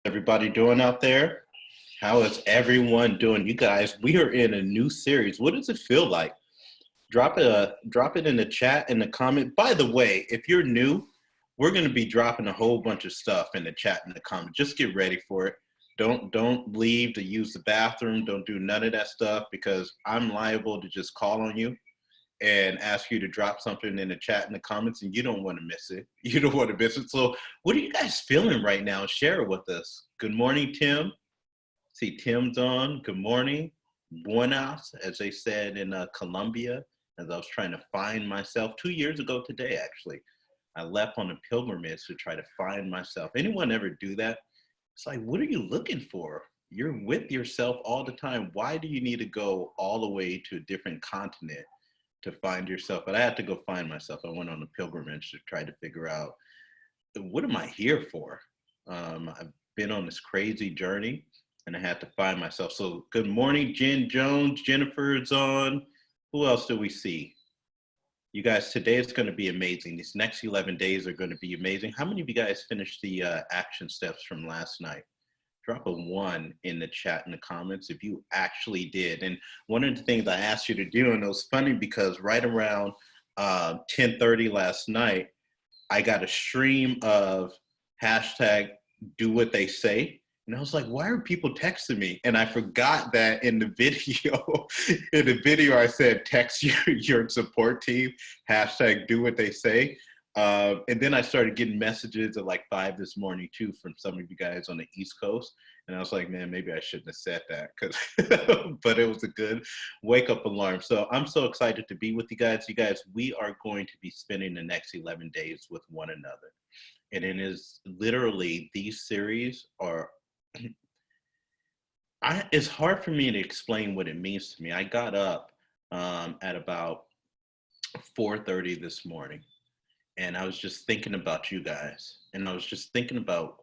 Everybody doing out there? How is everyone doing? You guys, we are in a new series. What does it feel like? Drop it in the chat in the comment. By the way, if you're new, we're going to be dropping a whole bunch of stuff in the chat in the comment. Just get ready for it. Don't leave to use the bathroom. Don't do none of that stuff because I'm liable to just call on you and ask you to drop something in the chat in the comments, and you don't want to miss it. You don't want to miss it. So, what are you guys feeling right now? Share it with us. Good morning, Tim. See, Tim's on. Good morning. Buenas, as they said in Colombia, as I was trying to find myself 2 years ago today, actually. I left on a pilgrimage to try to find myself. Anyone ever do that? It's like, what are you looking for? You're with yourself all the time. Why do you need to go all the way to a different continent to find yourself? But I had to go find myself. I went on a pilgrimage to try to figure out, what am I here for? I've been on this crazy journey and I had to find myself. So good morning, Jen Jones. Jennifer is on. Who else do we see? You guys, today is going to be amazing. These next 11 days are going to be amazing. How many of you guys finished the action steps from last night? Drop a one in the chat in the comments if you actually did. And one of the things I asked you to do, and it was funny because right around 10:30 last night, I got a stream of hashtag do what they say. And I was like, why are people texting me? And I forgot that in the video, I said, text your support team, hashtag do what they say. And then I started getting messages at like 5 this morning too from some of you guys on the East Coast. And I was like, man, maybe I shouldn't have said that, but it was a good wake up alarm. So I'm so excited to be with you guys. You guys, we are going to be spending the next 11 days with one another. And it is literally, these series are, it's hard for me to explain what it means to me. I got up at about 4:30 this morning and I was just thinking about you guys. And I was just thinking about,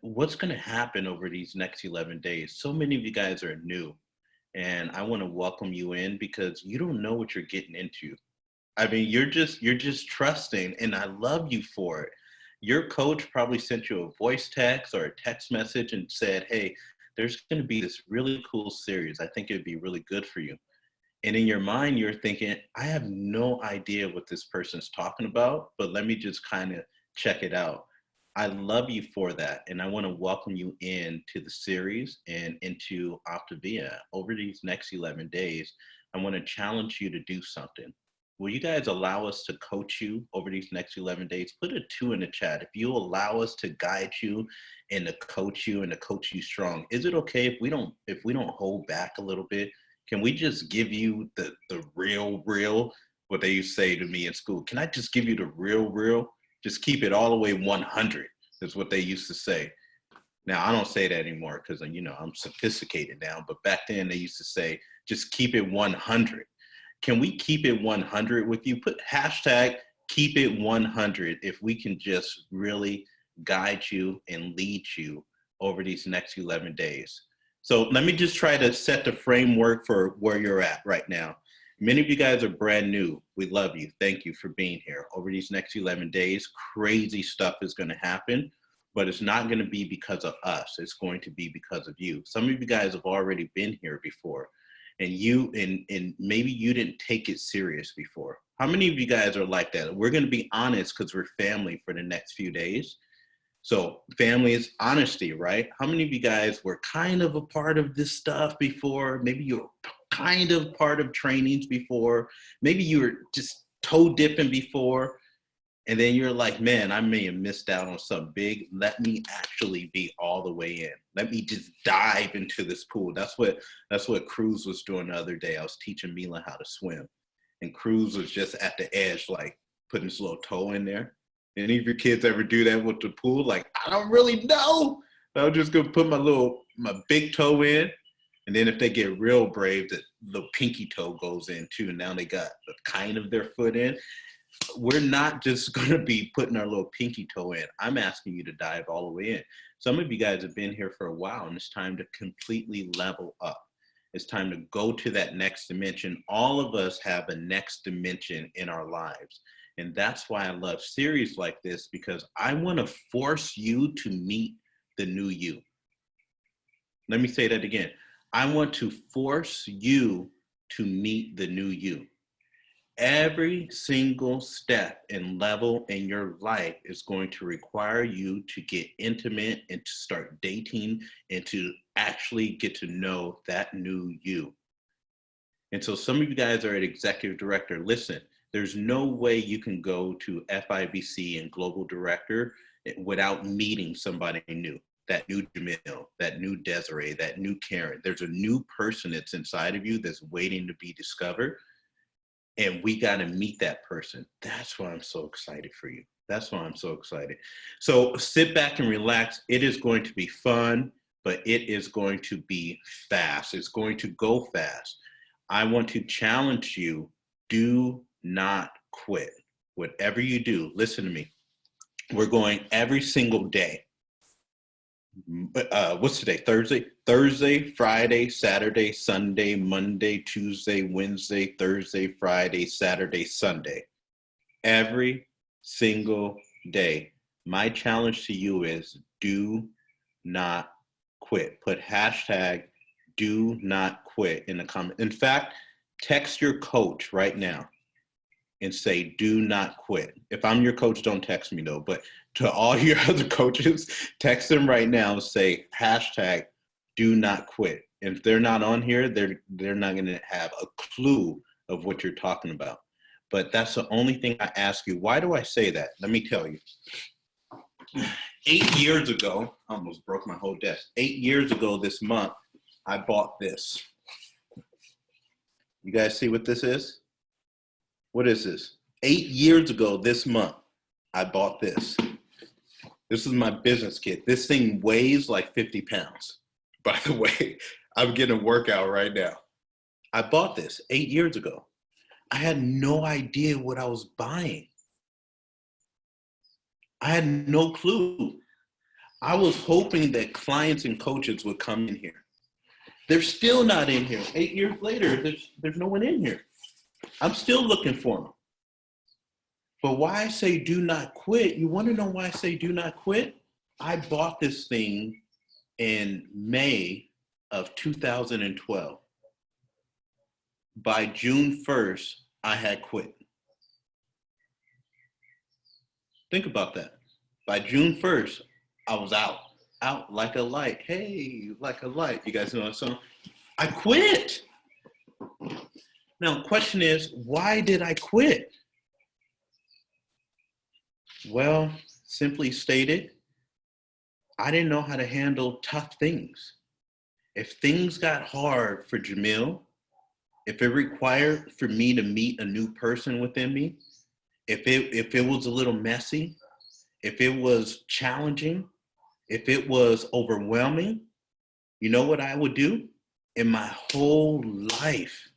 what's going to happen over these next 11 days. So many of you guys are new and I want to welcome you in because you don't know what you're getting into. I mean, you're just trusting, and I love you for it. Your coach probably sent you a voice text or a text message and said, hey, there's going to be this really cool series. I think it'd be really good for you. And in your mind, you're thinking, I have no idea what this person's talking about, but let me just kind of check it out. I love you for that. And I want to welcome you into the series and into Optavia. Over these next 11 days, I want to challenge you to do something. Will you guys allow us to coach you over these next 11 days? Put a 2 in the chat. If you allow us to guide you and to coach you strong, is it okay if we don't hold back a little bit? Can we just give you the real, what they used to say to me in school? Can I just give you the real? Just keep it all the way 100 is what they used to say. Now, I don't say that anymore because, I'm sophisticated now. But back then they used to say, just keep it 100. Can we keep it 100 with you? Put hashtag keep it 100 if we can just really guide you and lead you over these next 11 days. So let me just try to set the framework for where you're at right now. Many of you guys are brand new. We love you. Thank you for being here. Over these next 11 days, crazy stuff is going to happen, but it's not going to be because of us. It's going to be because of you. Some of you guys have already been here before, and and maybe you didn't take it serious before. How many of you guys are like that? We're going to be honest because we're family for the next few days. So family is honesty, right? How many of you guys were kind of a part of this stuff before? Maybe you were kind of part of trainings before. Maybe you were just toe dipping before. And then you're like, man, I may have missed out on something big. Let me actually be all the way in. Let me just dive into this pool. That's what Cruz was doing the other day. I was teaching Mila how to swim. And Cruz was just at the edge, like putting his little toe in there. Any of your kids ever do that with the pool? Like, I don't really know. I'm just gonna put my big toe in. And then if they get real brave, the pinky toe goes in too. And now they got kind of their foot in. We're not just gonna be putting our little pinky toe in. I'm asking you to dive all the way in. Some of you guys have been here for a while and it's time to completely level up. It's time to go to that next dimension. All of us have a next dimension in our lives. And that's why I love series like this, because I want to force you to meet the new you. Let me say that again. I want to force you to meet the new you. Every single step and level in your life is going to require you to get intimate and to start dating and to actually get to know that new you. And so some of you guys are an executive director. Listen, there's no way you can go to FIBC and global director without meeting somebody new. That new Jamil, that new Desiree, that new Karen. There's a new person that's inside of you that's waiting to be discovered. And we got to meet that person. That's why I'm so excited for you. That's why I'm so excited. So sit back and relax. It is going to be fun, but it is going to be fast. It's going to go fast. I want to challenge you. Do not quit. Whatever you do, listen to me. We're going every single day. What's today? Thursday, Friday, Saturday, Sunday, Monday, Tuesday, Wednesday, Thursday, Friday, Saturday, Sunday. Every single day. My challenge to you is do not quit. Put hashtag do not quit in the comment. In fact, text your coach right now and say, do not quit. If I'm your coach, don't text me though, but to all your other coaches, text them right now and say, hashtag do not quit. And if they're not on here, they're not gonna have a clue of what you're talking about. But that's the only thing I ask you. Why do I say that? Let me tell you. 8 years ago, I almost broke my whole desk. 8 years ago this month, I bought this. You guys see what this is? What is this? 8 years ago this month, I bought this. This is my business kit. This thing weighs like 50 pounds. By the way, I'm getting a workout right now. I bought this 8 years ago. I had no idea what I was buying. I had no clue. I was hoping that clients and coaches would come in here. They're still not in here. 8 years later, there's no one in here. I'm still looking for them. But why I say do not quit, you want to know why I say do not quit? I bought this thing in May of 2012. By June 1st, I had quit. Think about that. By June 1st, I was out like a light. Hey, like a light. You guys know that song? I quit. Now, the question is, why did I quit? Well, simply stated, I didn't know how to handle tough things. If things got hard for Jamil, if it required for me to meet a new person within me, if it was a little messy, if it was challenging, if it was overwhelming, you know what I would do? In my whole life,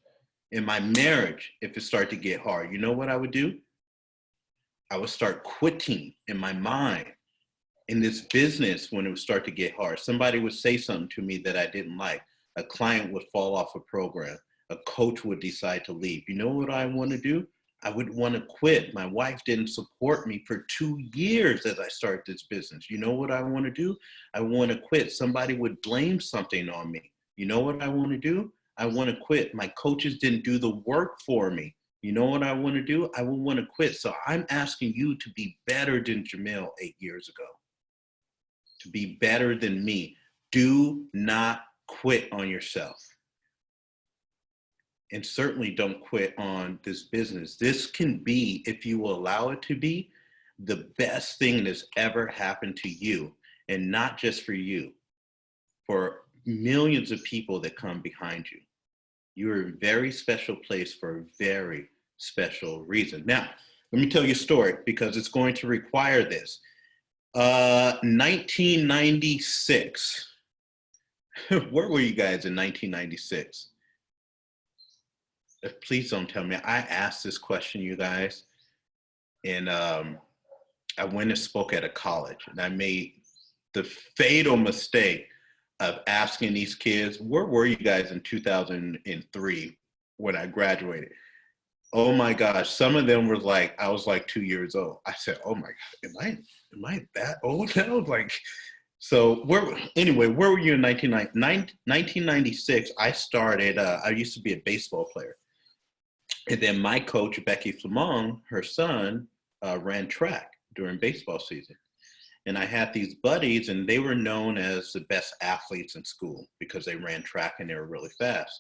in my marriage, if it started to get hard, you know what I would do? I would start quitting in my mind. In this business, when it would start to get hard, somebody would say something to me that I didn't like. A client would fall off a program. A coach would decide to leave. You know what I want to do? I would want to quit. My wife didn't support me for 2 years as I started this business. You know what I want to do? I want to quit. Somebody would blame something on me. You know what I want to do? I want to quit. My coaches didn't do the work for me. You know what I want to do? I will want to quit. So I'm asking you to be better than Jamil 8 years ago. To be better than me. Do not quit on yourself. And certainly don't quit on this business. This can be, if you will allow it to be, the best thing that's ever happened to you. And not just for you, for millions of people that come behind you. You're a very special place for a very special reason. Now, let me tell you a story because it's going to require this. 1996. Where were you guys in 1996? Please don't tell me. I asked this question, you guys, and I went and spoke at a college, and I made the fatal mistake of asking these kids, where were you guys in 2003 when I graduated? Oh my gosh, some of them were like, I was like 2 years old. I said, oh my God, am I that old now? Like, So where were you in 1996? I started, I used to be a baseball player. And then my coach, Becky Flamong, her son, ran track during baseball season. And I had these buddies, and they were known as the best athletes in school because they ran track and they were really fast.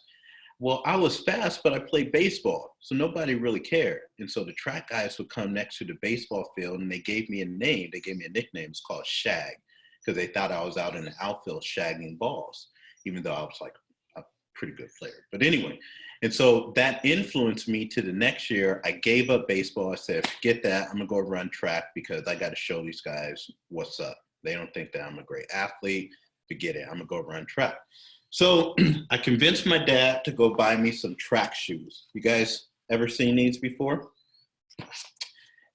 Well, I was fast, but I played baseball, so nobody really cared. And so the track guys would come next to the baseball field, and they gave me a name. They gave me a nickname. It's called Shag, because they thought I was out in the outfield shagging balls, even though I was like a pretty good player. But anyway, and so that influenced me to the next year. I gave up baseball. I said, forget that. I'm going to go run track because I got to show these guys what's up. They don't think that I'm a great athlete. Forget it. I'm going to go run track. So I convinced my dad to go buy me some track shoes. You guys ever seen these before?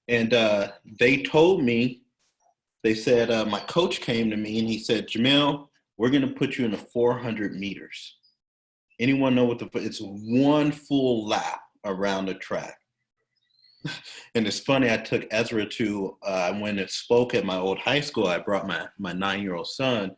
And they told me, they said, my coach came to me and he said, Jamil, we're going to put you in the 400 meters. Anyone know what it's one full lap around the track. And it's funny, I took Ezra to, when it spoke at my old high school, I brought my 9-year-old son,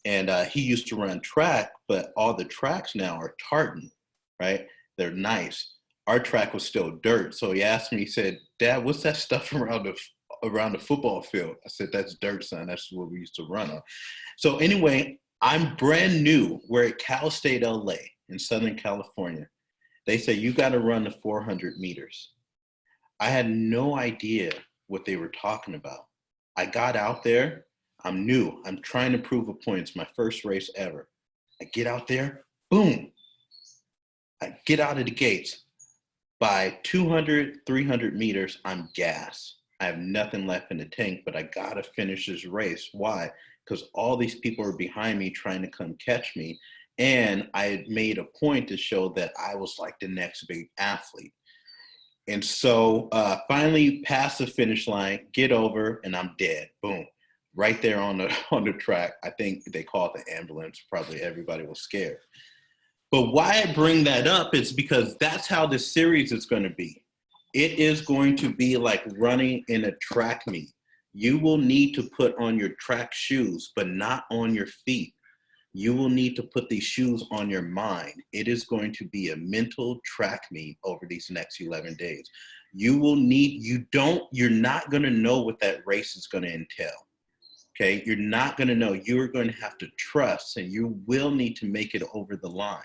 and he used to run track, but all the tracks now are tartan, right? They're nice. Our track was still dirt. So he asked me, he said, Dad, what's that stuff around the football field? I said, that's dirt, son. That's what we used to run on. So anyway, I'm brand new. We're at Cal State LA in Southern California. They say, you got to run the 400 meters. I had no idea what they were talking about. I got out there. I'm new. I'm trying to prove a point. It's my first race ever. I get out there, boom. I get out of the gates. By 200, 300 meters, I'm gassed. I have nothing left in the tank, but I got to finish this race. Why? Because all these people are behind me trying to come catch me. And I had made a point to show that I was like the next big athlete. And so finally past the finish line, get over, and I'm dead. Boom. Right there on the track. I think they called the ambulance. Probably everybody was scared. But why I bring that up is because that's how this series is going to be. It is going to be like running in a track meet. You will need to put on your track shoes, but not on your feet. You will need to put these shoes on your mind. It is going to be a mental track meet over these next 11 days. You're not going to know what that race is going to entail. Okay, you're not going to know. You're going to have to trust, and you will need to make it over the line.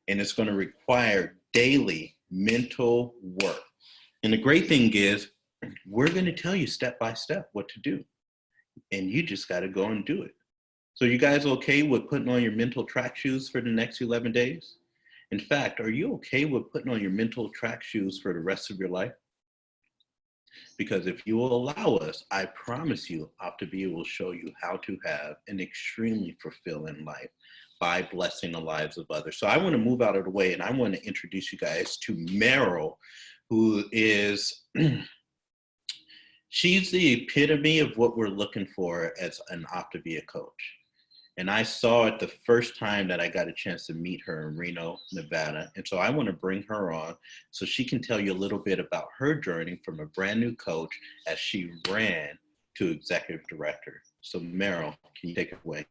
And it's going to require daily mental work. And the great thing is, we're going to tell you step by step what to do. And you just got to go and do it. So you guys okay with putting on your mental track shoes for the next 11 days? In fact, are you okay with putting on your mental track shoes for the rest of your life? Because if you will allow us, I promise you, OptiVia will show you how to have an extremely fulfilling life by blessing the lives of others. So I want to move out of the way, and I want to introduce you guys to Meryl, who is, she's the epitome of what we're looking for as an OptiVia coach. And I saw it the first time that I got a chance to meet her in Reno, Nevada. And so I want to bring her on so she can tell you a little bit about her journey from a brand new coach as she ran to executive director. So Meryl, can you take it away?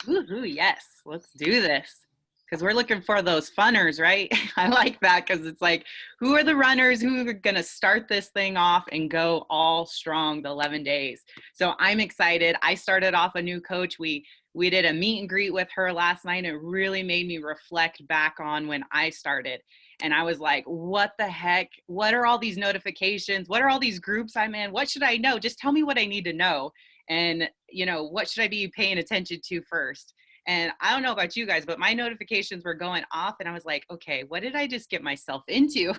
Woohoo, yes, let's do this. Because we're looking for those funners, right? I like that because it's like, who are the runners who are going to start this thing off and go all strong the 11 days? So I'm excited. I started off a new coach. We did a meet and greet with her last night. It really made me reflect back on when I started. And I was like, what the heck? What are all these notifications? What are all these groups I'm in? What should I know? Just tell me what I need to know. And, what should I be paying attention to first? And I don't know about you guys, but my notifications were going off and I was like, okay, what did I just get myself into?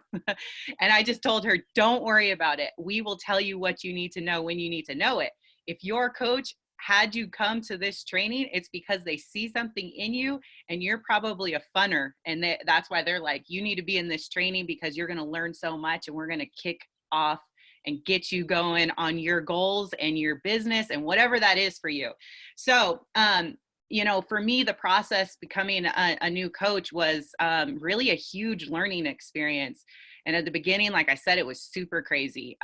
And I just told her, don't worry about it. We will tell you what you need to know when you need to know it. If your coach had you come to this training, it's because they see something in you and you're probably a funner. And that's why they're like, you need to be in this training because you're going to learn so much and we're going to kick off and get you going on your goals and your business and whatever that is for you. So, for me, the process becoming a new coach was really a huge learning experience. And at the beginning, like I said, it was super crazy.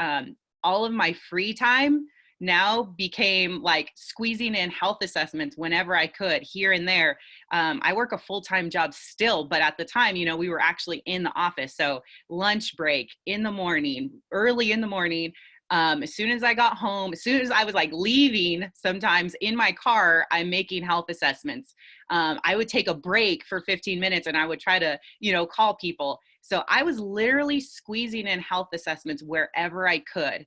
All of my free time now became like squeezing in health assessments whenever I could here and there. I work a full-time job still, but at the time, you know, we were actually in the office. So lunch break in the morning, early in the morning, as soon as I got home, as soon as I was like leaving, sometimes in my car, I'm making health assessments. I would take a break for 15 minutes and I would try to, you know, call people. So I was literally squeezing in health assessments wherever I could.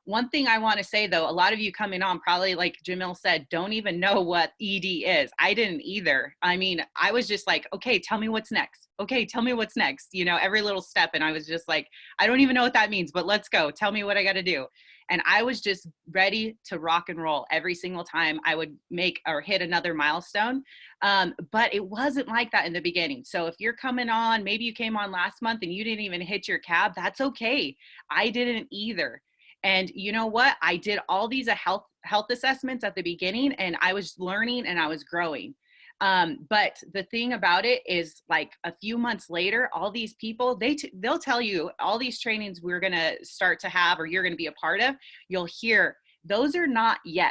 One thing I want to say though, a lot of you coming on probably, like Jamil said, don't even know what ED is. I didn't either. I mean, I was just like, okay, tell me what's next. Okay, tell me what's next, you know, every little step. And I was just like, I don't even know what that means, but let's go. Tell me what I got to do. And I was just ready to rock and roll every single time I would make or hit another milestone. But it wasn't like that in the beginning. So if you're coming on, maybe you came on last month and you didn't even hit your cab, that's okay. I didn't either. And you know what? I did all these health assessments at the beginning, and I was learning and I was growing. But the thing about it is, like a few months later, all these people, they'll tell you all these trainings we're going to start to have or you're going to be a part of, you'll hear those are not yets.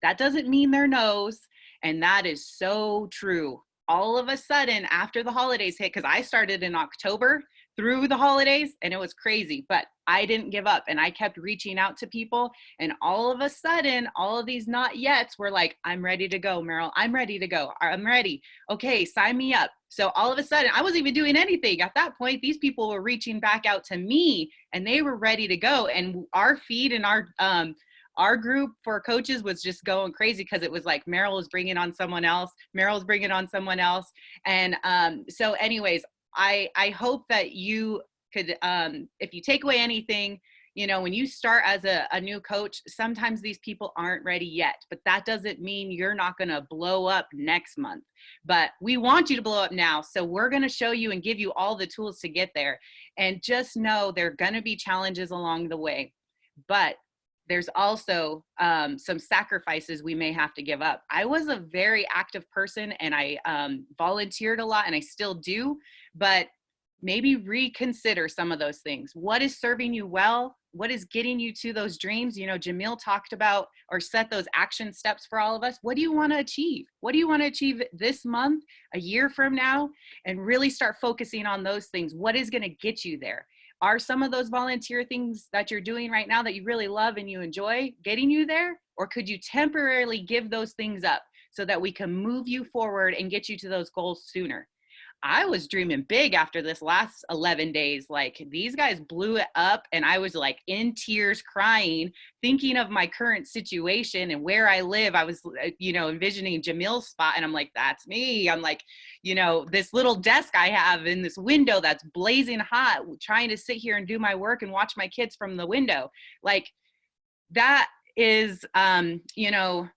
That doesn't mean they're no's. And that is so true. All of a sudden, after the holidays hit, because I started in October through the holidays and it was crazy, but I didn't give up and I kept reaching out to people. And all of a sudden, all of these not yets were like, I'm ready to go, Meryl. I'm ready to go. I'm ready. Okay, sign me up. So all of a sudden, I wasn't even doing anything. At that point, these people were reaching back out to me and they were ready to go. And our feed and our group for coaches was just going crazy because it was like Meryl was bringing on someone else. Meryl's bringing on someone else. And so anyways, I hope that you could, if you take away anything, you know, when you start as a new coach, sometimes these people aren't ready yet, but that doesn't mean you're not going to blow up next month. But we want you to blow up now. So we're going to show you and give you all the tools to get there. And just know there are going to be challenges along the way. But there's also some sacrifices we may have to give up. I was a very active person and I volunteered a lot and I still do, but maybe reconsider some of those things. What is serving you well? What is getting you to those dreams? You know, Jamil talked about or set those action steps for all of us. What do you want to achieve? What do you want to achieve this month, a year from now? And really start focusing on those things. What is going to get you there? Are some of those volunteer things that you're doing right now that you really love and you enjoy getting you there? Or could you temporarily give those things up so that we can move you forward and get you to those goals sooner? I was dreaming big after this last 11 days. Like, these guys blew it up and I was like in tears crying, thinking of my current situation and where I live. I was, you know, envisioning Jamil's spot and I'm like, that's me. I'm like, you know, this little desk I have in this window that's blazing hot, trying to sit here and do my work and watch my kids from the window. Like, that is, you know,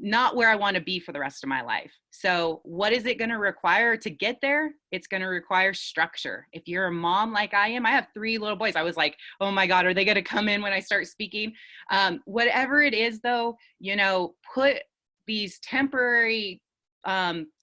not where I want to be for the rest of my life. So what is it going to require to get there? It's going to require structure. If you're a mom like I am, I have 3 little boys. I was like, oh my God, are they going to come in when I start speaking? Whatever it is though, you know, put these temporary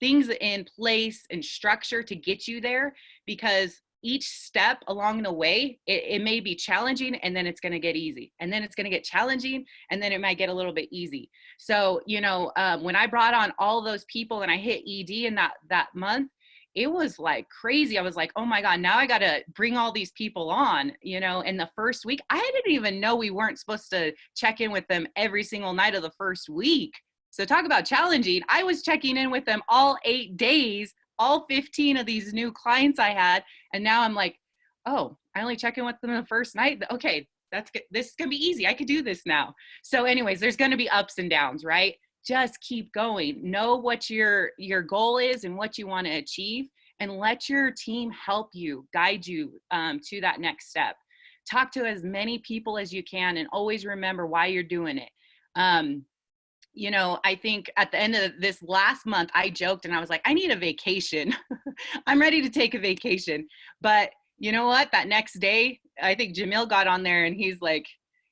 things in place and structure to get you there, because each step along the way, it may be challenging and then it's going to get easy. And then it's going to get challenging and then it might get a little bit easy. So, you know, when I brought on all those people and I hit ED in that month, it was like crazy. I was like, oh my God, now I got to bring all these people on, you know. In the first week, I didn't even know we weren't supposed to check in with them every single night of the first week. So talk about challenging. I was checking in with them all 8 days, all 15 of these new clients I had. And now I'm like, oh, I only check in with them the first night. Okay, that's good. This is going to be easy. I could do this now. So anyways, there's going to be ups and downs, right? Just keep going. Know what your goal is and what you want to achieve, and let your team help you, guide you to that next step. Talk to as many people as you can and always remember why you're doing it. You know, I think at the end of this last month, I joked and I was like, I need a vacation. I'm ready to take a vacation. But you know what? That next day, I think Jamil got on there and he's like,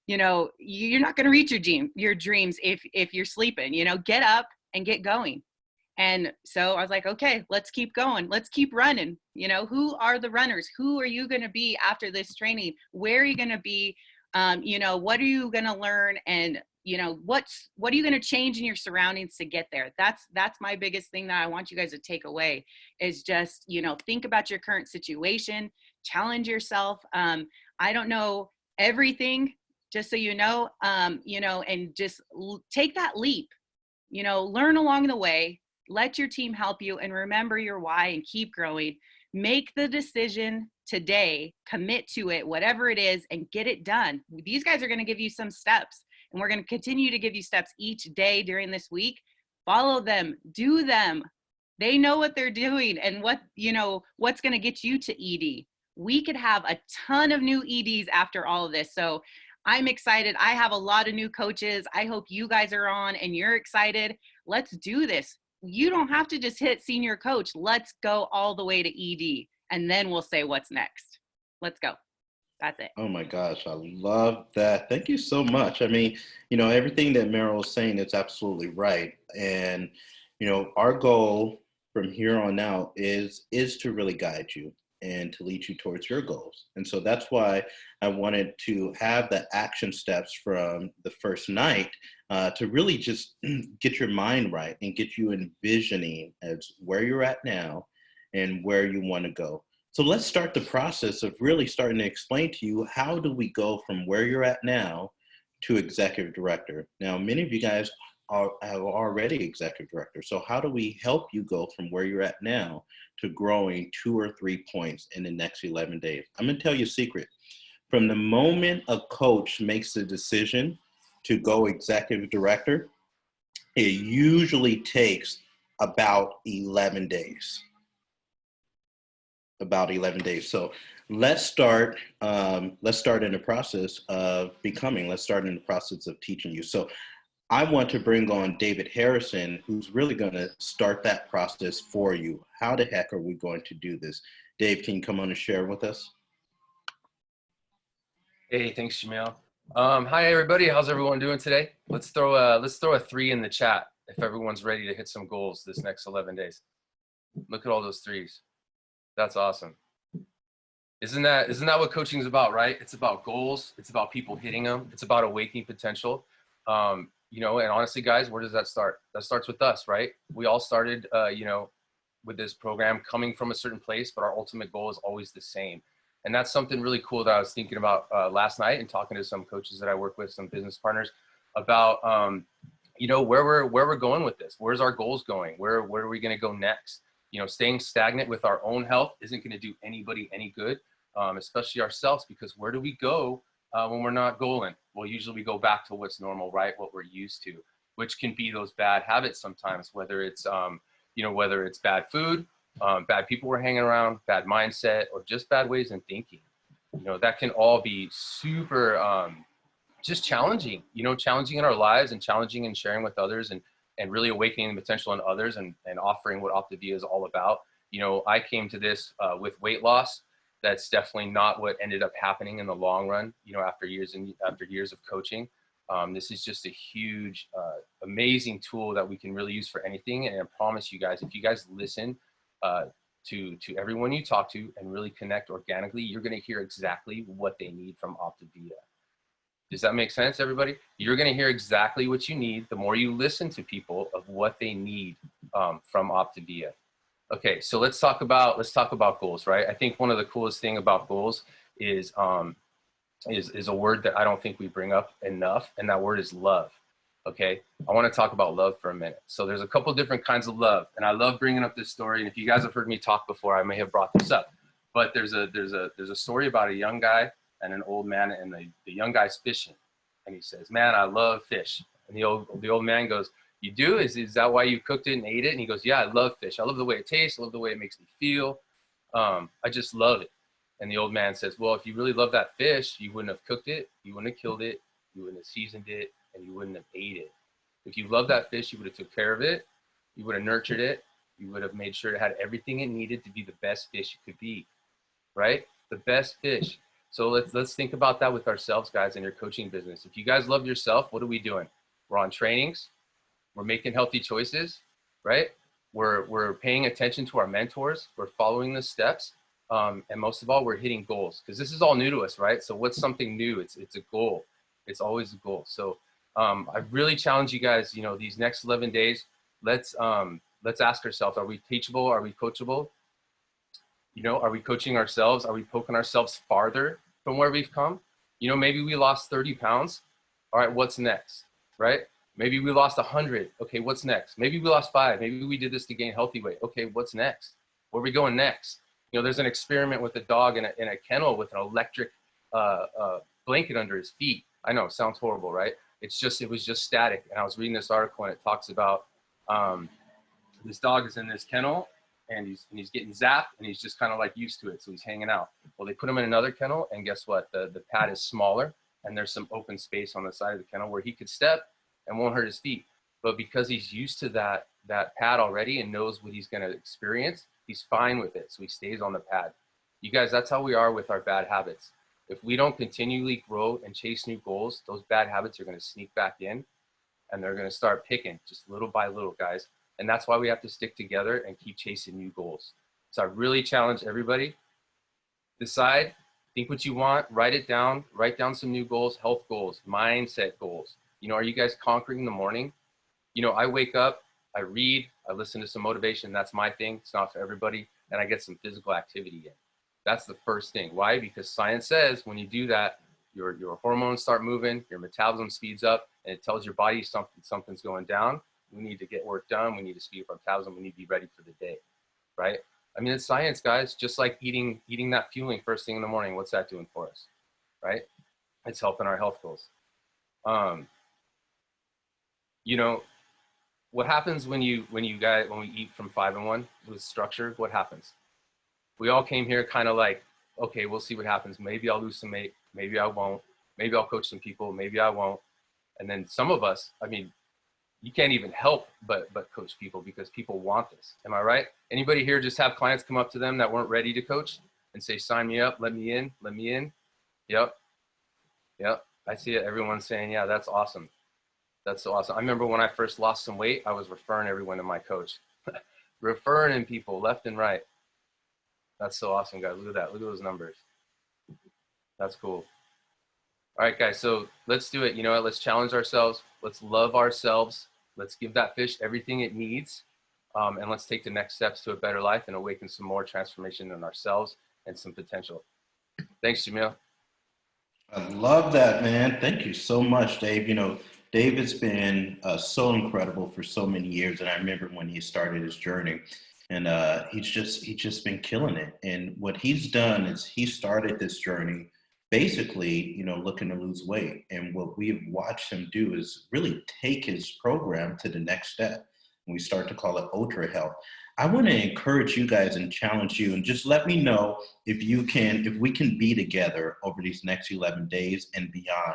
you know, you're not going to reach your dreams if you're sleeping, you know, get up and get going. And so I was like, okay, let's keep going. Let's keep running. You know, who are the runners? Who are you going to be after this training? Where are you going to be? You know, what are you going to learn? And you know, what are you going to change in your surroundings to get there? That's my biggest thing that I want you guys to take away, is just, you know, think about your current situation, challenge yourself. I don't know everything, just so you know, and just take that leap, you know, learn along the way, let your team help you, and remember your why and keep growing. Make the decision today, commit to it, whatever it is, and get it done. These guys are going to give you some steps, and we're going to continue to give you steps each day during this week. Follow them, do them. They know what they're doing and what, you know, what's going to get you to ED. We could have a ton of new EDs after all of this. So I'm excited. I have a lot of new coaches. I hope you guys are on and you're excited. Let's do this. You don't have to just hit senior coach. Let's go all the way to ED, and then we'll say what's next. Let's go. That's it. Oh my gosh, I love that. Thank you so much. I mean, you know, everything that Meryl is saying is absolutely right. And, you know, our goal from here on out is to really guide you and to lead you towards your goals. And so that's why I wanted to have the action steps from the first night to really just get your mind right and get you envisioning as where you're at now and where you want to go. So let's start the process of really starting to explain to you, how do we go from where you're at now to executive director? Now, many of you guys have already executive director. So how do we help you go from where you're at now to growing 2 or 3 points in the next 11 days? I'm going to tell you a secret. From the moment a coach makes the decision to go executive director, it usually takes about 11 days. About 11 days. So let's start in the process of becoming. Let's start in the process of teaching you. So I want to bring on David Harrison, who's really going to start that process for you. How the heck are we going to do this? Dave, can you come on and share with us? Hey, thanks, Jamil. Hi, everybody. How's everyone doing today? Let's throw a 3 in the chat if everyone's ready to hit some goals this next 11 days. Look at all those 3s. That's awesome. Isn't that what coaching is about, right? It's about goals. It's about people hitting them. It's about awakening potential. You know, and honestly, guys, where does that start? That starts with us, right? We all started, you know, with this program coming from a certain place, but our ultimate goal is always the same. And that's something really cool that I was thinking about last night and talking to some coaches that I work with, some business partners, about, you know, where we're going with this. Where's our goals going? Where are we going to go next? You know, staying stagnant with our own health isn't going to do anybody any good, especially ourselves, because where do we go when we're not goaling? Well, usually we go back to what's normal, right? What we're used to, which can be those bad habits sometimes, whether it's, you know, whether it's bad food, bad people we're hanging around, bad mindset, or just bad ways in thinking. You know, that can all be super just challenging, you know, challenging in our lives and challenging in sharing with others, and really awakening the potential in others, and offering what Optavia is all about. You know, I came to this with weight loss. That's definitely not what ended up happening in the long run, you know, after years of coaching. This is just a huge, amazing tool that we can really use for anything. And I promise you guys, if you guys listen to everyone you talk to and really connect organically, you're going to hear exactly what they need from Optavia. Does that make sense, everybody? You're going to hear exactly what you need the more you listen to people of what they need from Optavia. Okay, so let's talk about goals, right? I think one of the coolest thing about goals is a word that I don't think we bring up enough, and that word is love. Okay, I want to talk about love for a minute. So there's a couple different kinds of love, and I love bringing up this story. And if you guys have heard me talk before, I may have brought this up, but there's a story about a young guy and an old man, and the young guy's fishing, and he says, "Man, I love fish." And the old man goes, "You do? Is that why you cooked it and ate it?" And he goes, "Yeah, I love fish. I love the way it tastes. I love the way it makes me feel. I just love it." And the old man says, "Well, if you really love that fish, you wouldn't have cooked it, you wouldn't have killed it, you wouldn't have seasoned it, and you wouldn't have ate it. If you love that fish, you would have took care of it, you would have nurtured it, you would have made sure it had everything it needed to be the best fish it could be." Right? The best fish. So let's think about that with ourselves, guys, in your coaching business. If you guys love yourself, what are we doing? We're on trainings. We're making healthy choices, right? We're paying attention to our mentors. We're following the steps. And most of all, we're hitting goals, because this is all new to us, right? So what's something new? It's a goal. It's always a goal. So I really challenge you guys, you know, these next 11 days, let's ask ourselves, are we teachable? Are we coachable? You know, are we coaching ourselves? Are we poking ourselves farther from where we've come? You know, maybe we lost 30 pounds. All right, what's next, right? Maybe we lost 100. Okay, what's next? Maybe we lost 5. Maybe we did this to gain healthy weight. Okay, what's next? Where are we going next? You know, there's an experiment with a dog in a kennel with an electric blanket under his feet. I know, it sounds horrible, right? It was just static. And I was reading this article and it talks about this dog is in this kennel and he's getting zapped and he's just kind of like used to it. So he's hanging out. Well, they put him in another kennel and guess what? The pad is smaller and there's some open space on the side of the kennel where he could step and won't hurt his feet. But because he's used to that pad already and knows what he's going to experience, he's fine with it. So he stays on the pad. You guys, that's how we are with our bad habits. If we don't continually grow and chase new goals, those bad habits are going to sneak back in and they're going to start picking just little by little, guys. And that's why we have to stick together and keep chasing new goals. So I really challenge everybody, decide, think what you want, write it down, write down some new goals, health goals, mindset goals. You know, are you guys conquering the morning? You know, I wake up, I read, I listen to some motivation. That's my thing. It's not for everybody. And I get some physical activity in. That's the first thing. Why? Because science says when you do that, your hormones start moving, your metabolism speeds up, and it tells your body something's going down. We need to get work done. We need to speed up our metabolism. We need to be ready for the day, right? I mean, it's science, guys. Just like eating that fueling first thing in the morning. What's that doing for us, right? It's helping our health goals. You know, what happens when we eat from 5 and 1 with structure? What happens? We all came here kind of like, okay, we'll see what happens. Maybe I'll lose some weight. Maybe I won't. Maybe I'll coach some people. Maybe I won't. And then some of us, I mean, you can't even help but coach people because people want this. Am I right? Anybody here just have clients come up to them that weren't ready to coach and say, sign me up, let me in, let me in? Yep. I see it. Everyone's saying, yeah, that's awesome. That's so awesome. I remember when I first lost some weight, I was referring everyone to my coach. Referring people left and right. That's so awesome, guys. Look at that. Look at those numbers. That's cool. All right, guys. So let's do it. You know what? Let's challenge ourselves. Let's love ourselves. Let's give that fish everything it needs. And let's take the next steps to a better life and awaken some more transformation in ourselves and some potential. Thanks, Jamil. I love that, man. Thank you so much, Dave. You know, David's been so incredible for so many years. And I remember when he started his journey. And he's just been killing it. And what he's done is he started this journey basically, you know, looking to lose weight. And what we've watched him do is really take his program to the next step. We start to call it Ultra Health. I want to encourage you guys and challenge you and just let me know if we can be together over these next 11 days and beyond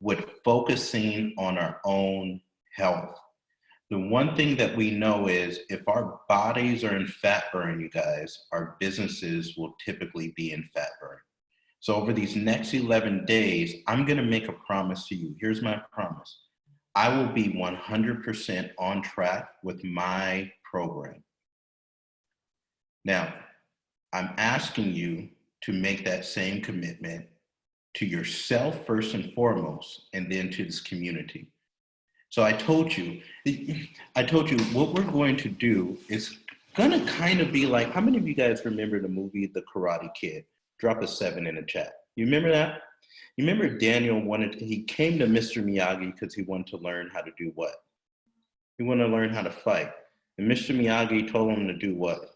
with focusing on our own health. The one thing that we know is if our bodies are in fat burn, you guys, our businesses will typically be in fat burn. So over these next 11 days, I'm going to make a promise to you. Here's my promise. I will be 100% on track with my program. Now, I'm asking you to make that same commitment to yourself first and foremost, and then to this community. So I told you what we're going to do is going to kind of be like, how many of you guys remember the movie The Karate Kid? Drop a 7 in the chat. You remember that? You remember Daniel he came to Mr. Miyagi because he wanted to learn how to do what? He wanted to learn how to fight. And Mr. Miyagi told him to do what?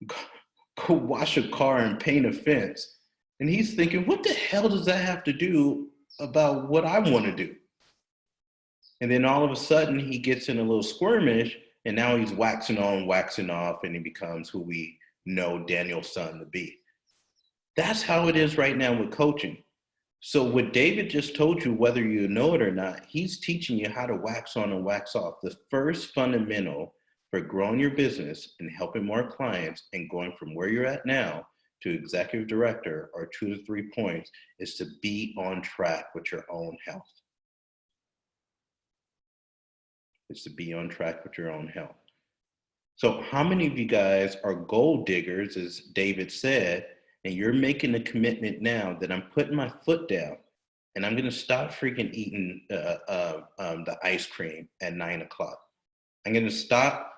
Go wash a car and paint a fence. And he's thinking, what the hell does that have to do about what I want to do? And then all of a sudden he gets in a little skirmish and now he's waxing on, waxing off, and he becomes who we know Daniel's son to be. That's how it is right now with coaching. So what David just told you, whether you know it or not, he's teaching you how to wax on and wax off. The first fundamental for growing your business and helping more clients and going from where you're at now to executive director or 2 to 3 points is to be on track with your own health. It's to be on track with your own health. So how many of you guys are goal diggers, as David said, and you're making a commitment now that I'm putting my foot down and I'm gonna stop freaking eating the ice cream at 9 o'clock. I'm gonna stop,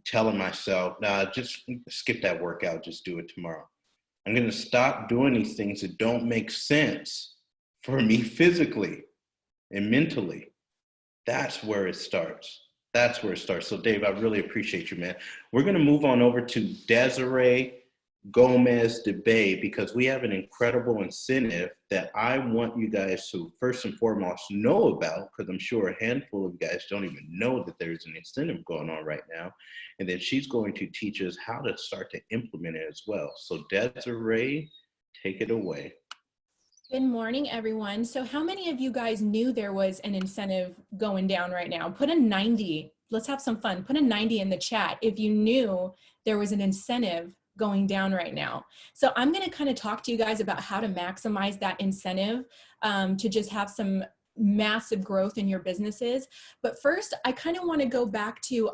telling myself, nah, just skip that workout, just do it tomorrow. I'm gonna stop doing these things that don't make sense for me physically and mentally. That's where it starts. That's where it starts. So, Dave, I really appreciate you, man. We're going to move on over to Desiree Gomez DeBay because we have an incredible incentive that I want you guys to first and foremost know about, because I'm sure a handful of you guys don't even know that there's an incentive going on right now. And then she's going to teach us how to start to implement it as well. So, Desiree, take it away. Good morning, everyone. So how many of you guys knew there was an incentive going down right now? Put a 90. Let's have some fun. Put a 90 in the chat if you knew there was an incentive going down right now. So I'm going to kind of talk to you guys about how to maximize that incentive to just have some massive growth in your businesses. But first, I kind of want to go back to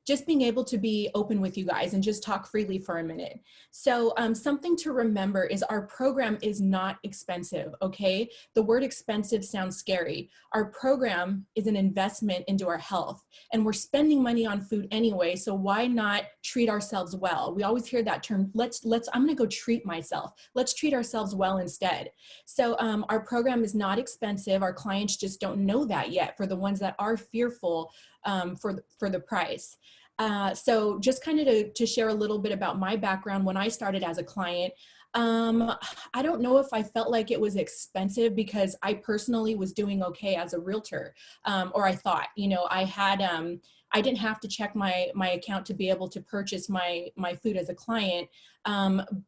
just being able to be open with you guys and just talk freely for a minute. So something to remember is our program is not expensive, okay? The word expensive sounds scary. Our program is an investment into our health, and we're spending money on food anyway, so why not treat ourselves well? We always hear that term, I'm gonna go treat myself. Let's treat ourselves well instead. So our program is not expensive. Our clients just don't know that yet for the ones that are fearful for the price. So just kind of to share a little bit about my background when I started as a client, I don't know if I felt like it was expensive because I personally was doing okay as a realtor, or I thought, I had, I didn't have to check my account to be able to purchase my food as a client,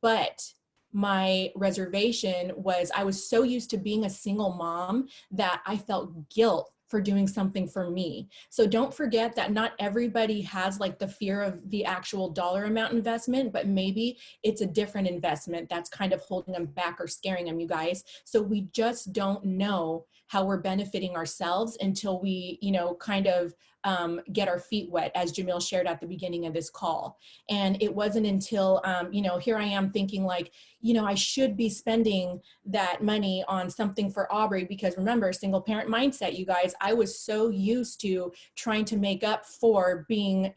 but my reservation was I was so used to being a single mom that I felt guilt for doing something for me. So don't forget that not everybody has like the fear of the actual dollar amount investment, but maybe it's a different investment that's kind of holding them back or scaring them, you guys. So we just don't know how we're benefiting ourselves until we, kind of get our feet wet, as Jamil shared at the beginning of this call. And it wasn't until, here I am thinking like, I should be spending that money on something for Aubrey, because remember, single parent mindset, you guys, I was so used to trying to make up for being,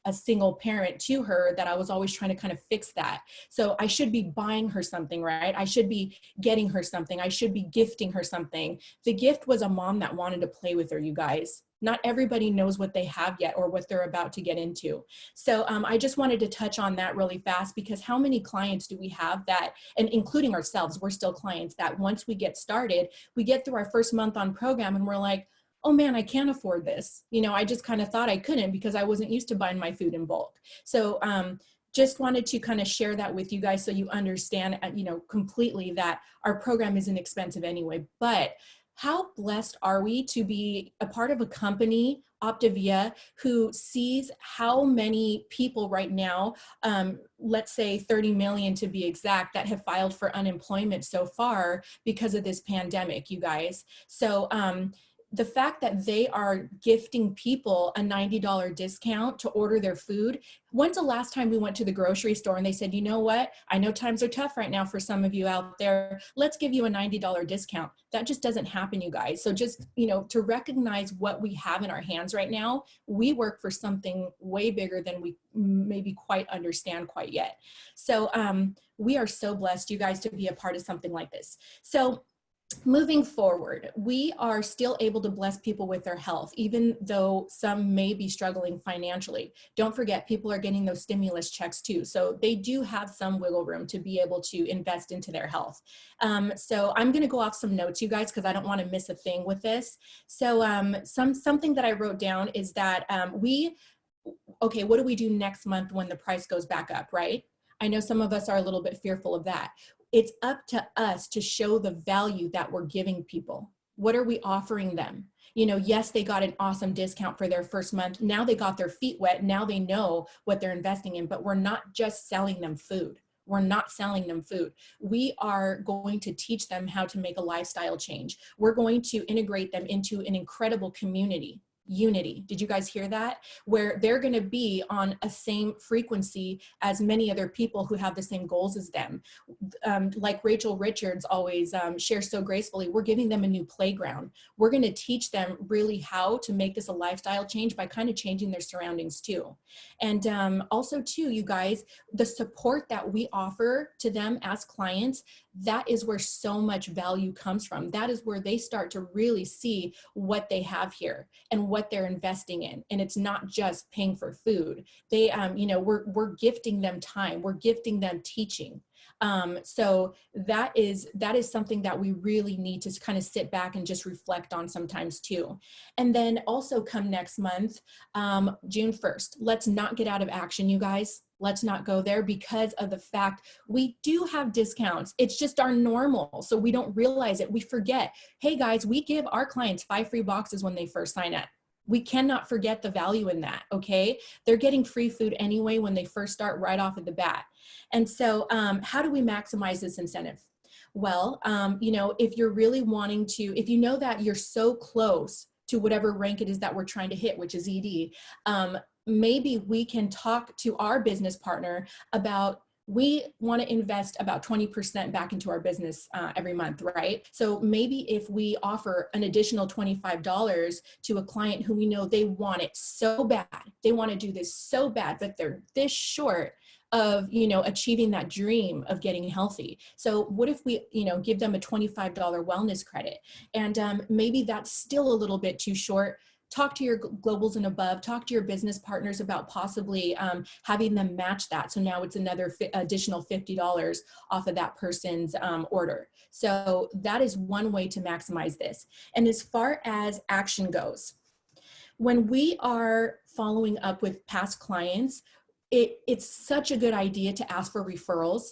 a single parent to her that I was always trying to kind of fix that. So I should be buying her something, right? I should be getting her something. I should be gifting her something. The gift was a mom that wanted to play with her, you guys. Not everybody knows what they have yet or what they're about to get into. So I just wanted to touch on that really fast, because how many clients do we have that, and including ourselves, we're still clients that once we get started, we get through our first month on program and we're like, oh man, I can't afford this. I just kind of thought I couldn't because I wasn't used to buying my food in bulk. So just wanted to kind of share that with you guys so you understand, completely that our program isn't expensive anyway. But how blessed are we to be a part of a company, Optavia, who sees how many people right now, let's say 30 million to be exact, that have filed for unemployment so far because of this pandemic, you guys. So the fact that they are gifting people a $90 discount to order their food. When's the last time we went to the grocery store and they said, you know what? I know times are tough right now for some of you out there. Let's give you a $90 discount. That just doesn't happen, you guys. So just, to recognize what we have in our hands right now, we work for something way bigger than we maybe quite understand quite yet. So we are so blessed, you guys, to be a part of something like this. So moving forward, we are still able to bless people with their health, even though some may be struggling financially. Don't forget, people are getting those stimulus checks too. So they do have some wiggle room to be able to invest into their health. So I'm going to go off some notes, you guys, because I don't want to miss a thing with this. So something that I wrote down is that okay, what do we do next month when the price goes back up, right? I know some of us are a little bit fearful of that. It's up to us to show the value that we're giving people. What are we offering them? Yes, they got an awesome discount for their first month. Now they got their feet wet. Now they know what they're investing in, but we're not just selling them food. We're not selling them food. We are going to teach them how to make a lifestyle change. We're going to integrate them into an incredible community. unity. Did you guys hear that? Where they're going to be on a same frequency as many other people who have the same goals as them. Like Rachel Richards always shares so gracefully, we're giving them a new playground. We're going to teach them really how to make this a lifestyle change by kind of changing their surroundings too. And also too, you guys, the support that we offer to them as clients, that is where so much value comes from. That is where they start to really see what they have here and what they're investing in. And it's not just paying for food. They, you know, we're gifting them time. We're gifting them teaching. So that is something that we really need to kind of sit back and just reflect on sometimes too. And then also come next month, June 1st, let's not get out of action, you guys. Let's not go there because of the fact we do have discounts. It's just our normal. So we don't realize it. We forget, hey guys, we give our clients 5 free boxes when they first sign up. We cannot forget the value in that, okay? They're getting free food anyway when they first start right off of the bat. And so how do we maximize this incentive? Well, you know, if you're really wanting to, if you know that you're so close to whatever rank it is that we're trying to hit, which is ED, maybe we can talk to our business partner about, we want to invest about 20% back into our business every month, right? So maybe if we offer an additional $25 to a client who we know they want it so bad, they want to do this so bad, but they're this short of, you know, achieving that dream of getting healthy. So what if we, you know, give them a $25 wellness credit? And maybe that's still a little bit too short. Talk to your globals and above, talk to your business partners about possibly having them match that. So now it's another additional $50 off of that person's order. So that is one way to maximize this. And as far as action goes, when we are following up with past clients, it's such a good idea to ask for referrals.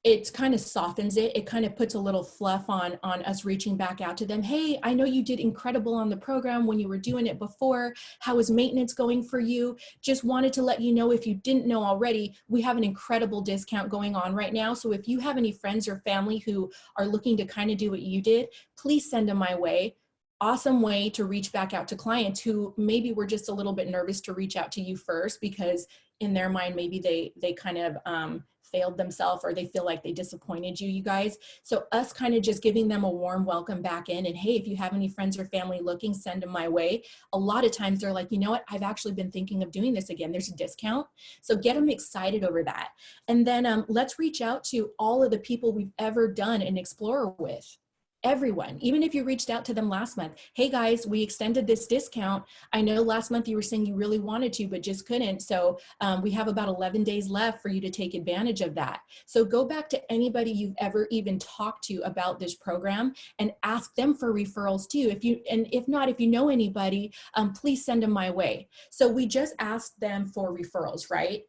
It kind of softens it. It kind of puts a little fluff on us reaching back out to them. Hey, I know you did incredible on the program when you were doing it before. How is maintenance going for you? Just wanted to let you know, if you didn't know already, we have an incredible discount going on right now. So if you have any friends or family who are looking to kind of do what you did, please send them my way. Awesome way to reach back out to clients who maybe were just a little bit nervous to reach out to you first, because in their mind, maybe they kind of failed themselves, or they feel like they disappointed you guys. So us kind of just giving them a warm welcome back in, and hey, if you have any friends or family looking, send them my way. A lot of times they're like, you know what, I've actually been thinking of doing this again. There's a discount. So get them excited over that. And then let's reach out to all of the people we've ever done an Explorer with. Everyone, even if you reached out to them last month, hey guys, we extended this discount. I know last month you were saying you really wanted to, but just couldn't. So we have about 11 days left for you to take advantage of that. So go back to anybody you've ever even talked to about this program and ask them for referrals too. If not, if you know anybody, please send them my way. So we just asked them for referrals, right?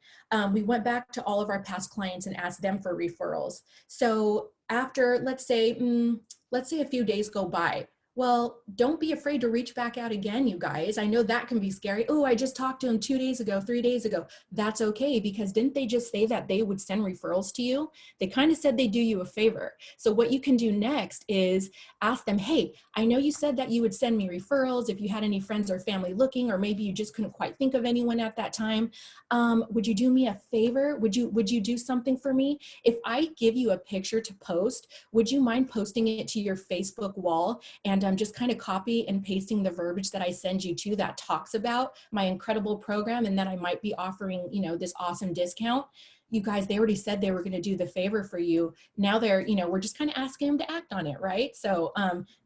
We went back to all of our past clients and asked them for referrals. So after, let's say a few days go by. Well, don't be afraid to reach back out again, you guys. I know that can be scary. Oh, I just talked to them 2 days ago, 3 days ago. That's okay, because didn't they just say that they would send referrals to you? They kind of said they do you a favor. So what you can do next is ask them, hey, I know you said that you would send me referrals if you had any friends or family looking, or maybe you just couldn't quite think of anyone at that time. Would you do me a favor? Would you do something for me? If I give you a picture to post, would you mind posting it to your Facebook wall and just kind of copy and pasting the verbiage that I send you to that talks about my incredible program and that I might be offering, you know, this awesome discount? You guys, they already said they were going to do the favor for you. Now they're, you know, we're just kind of asking them to act on it, right? So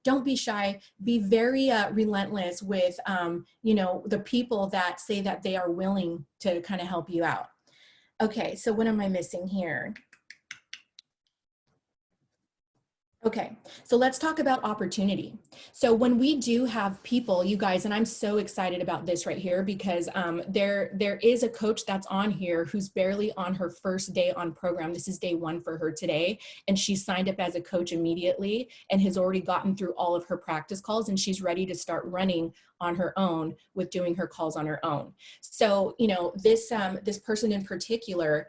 don't be shy. Be very relentless with, you know, the people that say that they are willing to kind of help you out. Okay, so what am I missing here? Okay, so let's talk about opportunity. So when we do have people, you guys, and I'm so excited about this right here, because there is a coach that's on here who's barely on her first day on program. This is day 1 for her today. And she signed up as a coach immediately and has already gotten through all of her practice calls, and she's ready to start running on her own with doing her calls on her own. So, you know, this person in particular,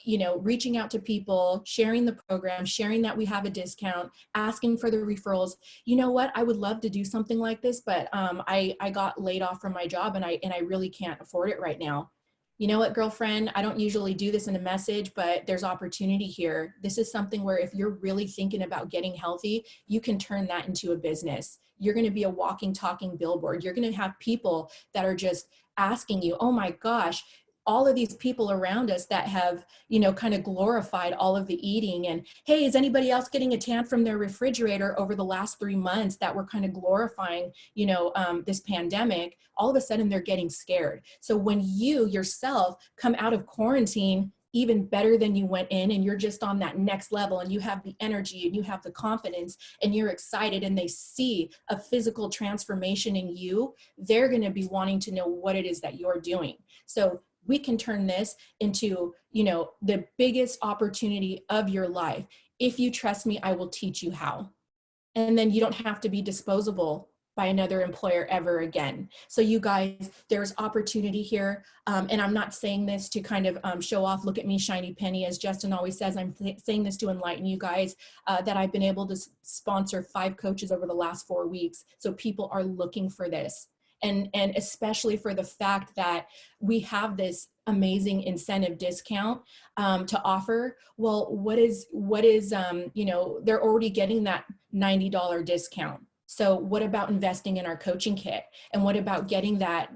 you know, reaching out to people, sharing the program, sharing that we have a discount, discount, asking for the referrals. You know what? I would love to do something like this, but I got laid off from my job and I really can't afford it right now. You know what, girlfriend, I don't usually do this in a message, but there's opportunity here. This is something where if you're really thinking about getting healthy, you can turn that into a business. You're going to be a walking, talking billboard. You're going to have people that are just asking you, oh my gosh, all of these people around us that have, you know, kind of glorified all of the eating, and hey, is anybody else getting a tan from their refrigerator over the last 3 months that were kind of glorifying, you know, this pandemic? All of a sudden they're getting scared. So when you yourself come out of quarantine even better than you went in, and you're just on that next level, and you have the energy and you have the confidence and you're excited, and they see a physical transformation in you, they're going to be wanting to know what it is that you're doing. So we can turn this into, you know, the biggest opportunity of your life. If you trust me, I will teach you how. And then you don't have to be disposable by another employer ever again. So you guys, there's opportunity here. And I'm not saying this to kind of show off, look at me, shiny penny, as Justin always says. I'm saying this to enlighten you guys that I've been able to sponsor 5 coaches over the last 4 weeks. So people are looking for this. And especially for the fact that we have this amazing incentive discount to offer. Well, what is you know, they're already getting that $90 discount. So what about investing in our coaching kit? And what about getting that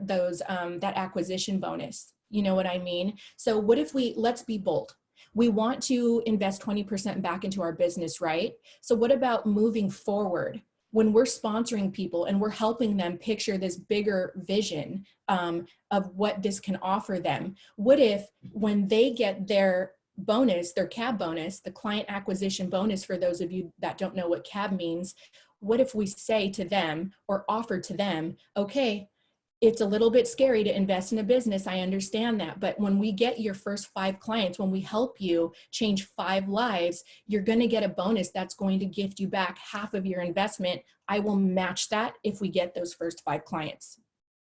acquisition bonus? You know what I mean? So what if let's be bold. We want to invest 20% back into our business, right? So what about moving forward? When we're sponsoring people and we're helping them picture this bigger vision of what this can offer them, what if when they get their bonus, their CAB bonus, the client acquisition bonus, for those of you that don't know what CAB means, what if we say to them or offer to them, okay, it's a little bit scary to invest in a business. I understand that. But when we get your first 5 clients, when we help you change 5 lives, you're going to get a bonus that's going to gift you back half of your investment. I will match that if we get those first 5 clients.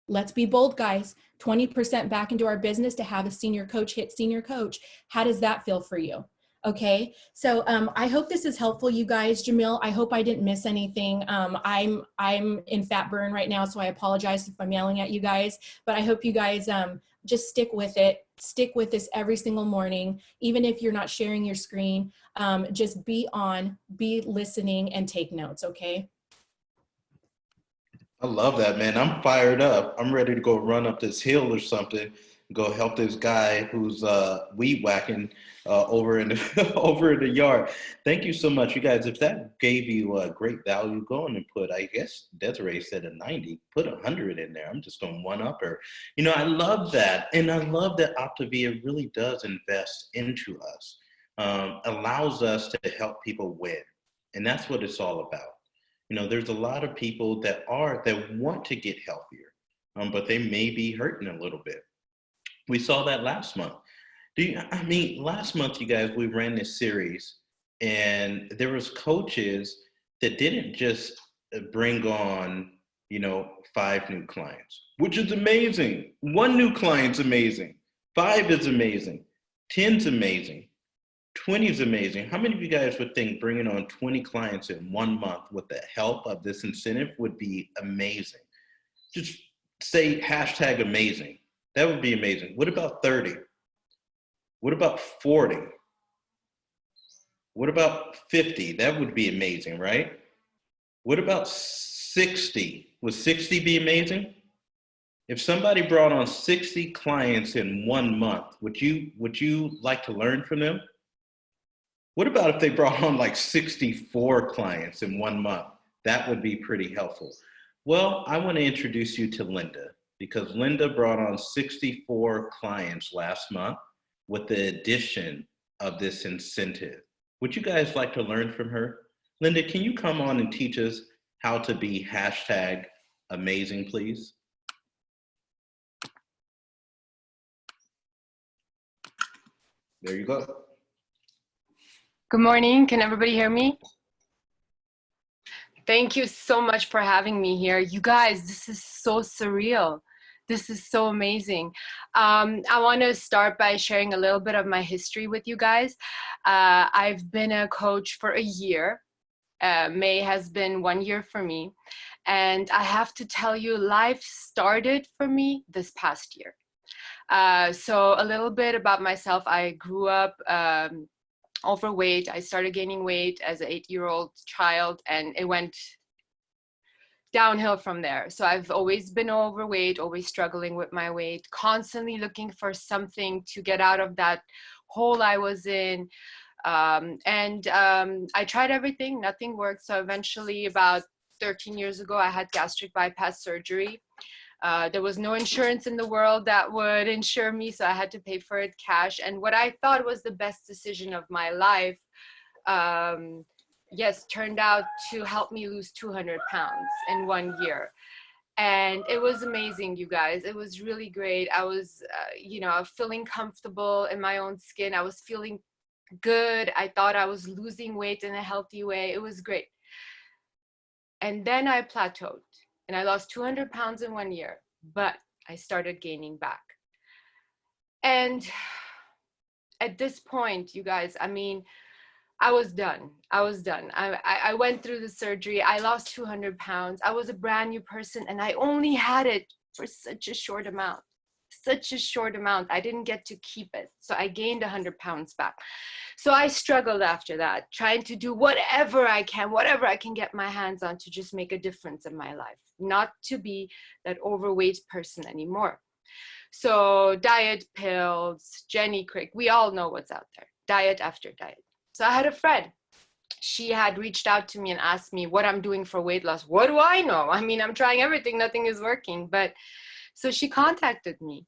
Let's be bold, guys. 20% back into our business to have a senior coach hit senior coach. How does that feel for you? Okay, so I hope this is helpful, you guys. Jamil, I hope I didn't miss anything. I'm in fat burn right now, so I apologize if I'm yelling at you guys, but I hope you guys just stick with it. Stick with this every single morning, even if you're not sharing your screen. Just be listening, and take notes, okay? I love that, man. I'm fired up. I'm ready to go run up this hill or something, go help this guy who's weed whacking over in the over in the yard. Thank you so much, you guys. If that gave you great value, go on and put, I guess Desiree said a 90, put 100 in there. I'm just going to one up her. You know, I love that. And I love that Optavia really does invest into us, allows us to help people win. And that's what it's all about. You know, there's a lot of people that want to get healthier, but they may be hurting a little bit. We saw that last month. Last month, you guys, we ran this series, and there was coaches that didn't just bring on, 5 new clients, which is amazing. 1 new client's amazing. 5 is amazing. 10's amazing. 20 is amazing. How many of you guys would think bringing on 20 clients in 1 month with the help of this incentive would be amazing? Just say hashtag amazing. That would be amazing. What about 30? What about 40? What about 50? That would be amazing, right? What about 60? Would 60 be amazing? If somebody brought on 60 clients in 1 month, would you like to learn from them? What about if they brought on like 64 clients in 1 month? That would be pretty helpful. Well, I want to introduce you to Linda, because Linda brought on 64 clients last month with the addition of this incentive. Would you guys like to learn from her? Linda, can you come on and teach us how to be hashtag amazing, please? There you go. Good morning. Can everybody hear me? Thank you so much for having me here. You guys, this is so surreal. This is so amazing. I want to start by sharing a little bit of my history with you guys. I've been a coach for a year. May has been 1 year for me. And I have to tell you, life started for me this past year. So a little bit about myself. I grew up overweight. I started gaining weight as an 8-year-old child, and it went downhill from there. So I've always been overweight, always struggling with my weight, constantly looking for something to get out of that hole I was in. I tried everything, nothing worked. So eventually, about 13 years ago, I had gastric bypass surgery. There was no insurance in the world that would insure me, so I had to pay for it cash. And what I thought was the best decision of my life, yes, turned out to help me lose 200 pounds in 1 year. And it was amazing, you guys. It was really great. I was, feeling comfortable in my own skin. I was feeling good. I thought I was losing weight in a healthy way. It was great. And then I plateaued and I lost 200 pounds in 1 year, but I started gaining back. And at this point, you guys, I mean, I was done. I went through the surgery. I lost 200 pounds. I was a brand new person, and I only had it for such a short amount. I didn't get to keep it. So I gained 100 pounds back. So I struggled after that, trying to do whatever I can get my hands on to just make a difference in my life, not to be that overweight person anymore. So diet pills, Jenny Craig, we all know what's out there, diet after diet. So I had a friend. She had reached out to me and asked me what I'm doing for weight loss. What do I know? I mean, I'm trying everything, nothing is working. But so she contacted me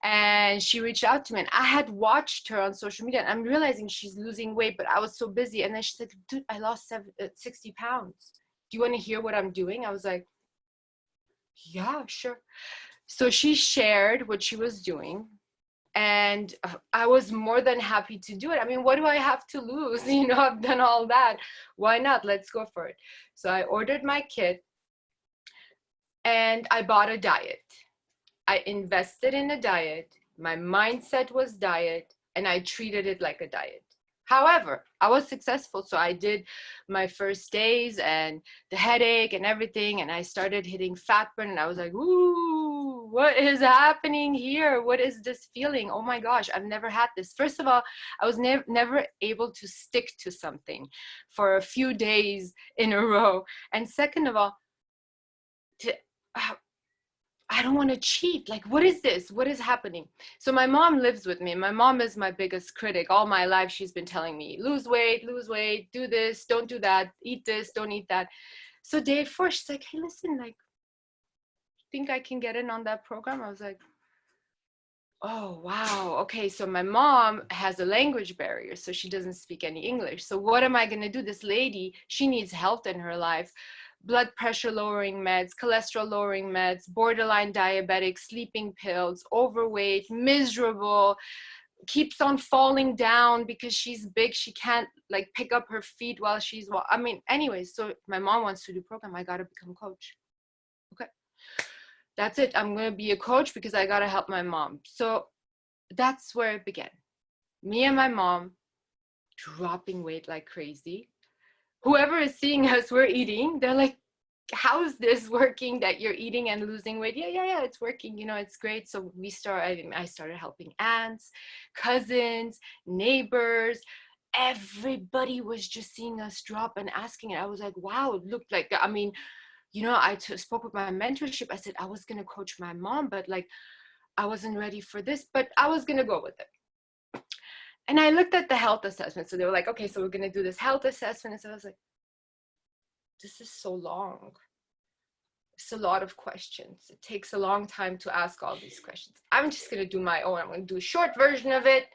and she reached out to me, and I had watched her on social media, and I'm realizing she's losing weight, but I was so busy. And then she said, dude, I lost 60 pounds. Do you want to hear what I'm doing? I was like, yeah, sure. So she shared what she was doing. And I was more than happy to do it. I mean, what do I have to lose? I've done all that. Why not? Let's go for it. So I ordered my kit and I bought a diet. I invested in a diet. My mindset was diet, and I treated it like a diet. However, I was successful. So I did my first days and the headache and everything, and I started hitting fat burn, and I was like, ooh, what is happening here? What is this feeling? Oh my gosh, I've never had this. First of all, I was never able to stick to something for a few days in a row. And second of all, I don't want to cheat. Like, what is this? What is happening? So my mom lives with me. My mom is my biggest critic. All my life, she's been telling me, lose weight, do this, don't do that, eat this, don't eat that. So day 4, she's like, hey, listen, like, think I can get in on that program? I was like, oh, wow. Okay, so my mom has a language barrier, so she doesn't speak any English. So what am I going to do? This lady, she needs health in her life. Blood pressure lowering meds, cholesterol lowering meds, borderline diabetic, sleeping pills, overweight, miserable, keeps on falling down because she's big. She can't like pick up her feet while she's, anyways, so my mom wants to do program. I got to become a coach. Okay. That's it. I'm going to be a coach because I got to help my mom. So that's where it began. Me and my mom dropping weight like crazy. Whoever is seeing us, we're eating. They're like, how is this working that you're eating and losing weight? Yeah, it's working. It's great. So I started helping aunts, cousins, neighbors. Everybody was just seeing us drop and asking. And I was like, wow, it looked like, I spoke with my mentorship. I said, I was going to coach my mom, but like, I wasn't ready for this, but I was going to go with it. And I looked at the health assessment. So they were like, okay, so we're going to do this health assessment. And so I was like, this is so long. It's a lot of questions. It takes a long time to ask all these questions. I'm just going to do my own. I'm going to do a short version of it.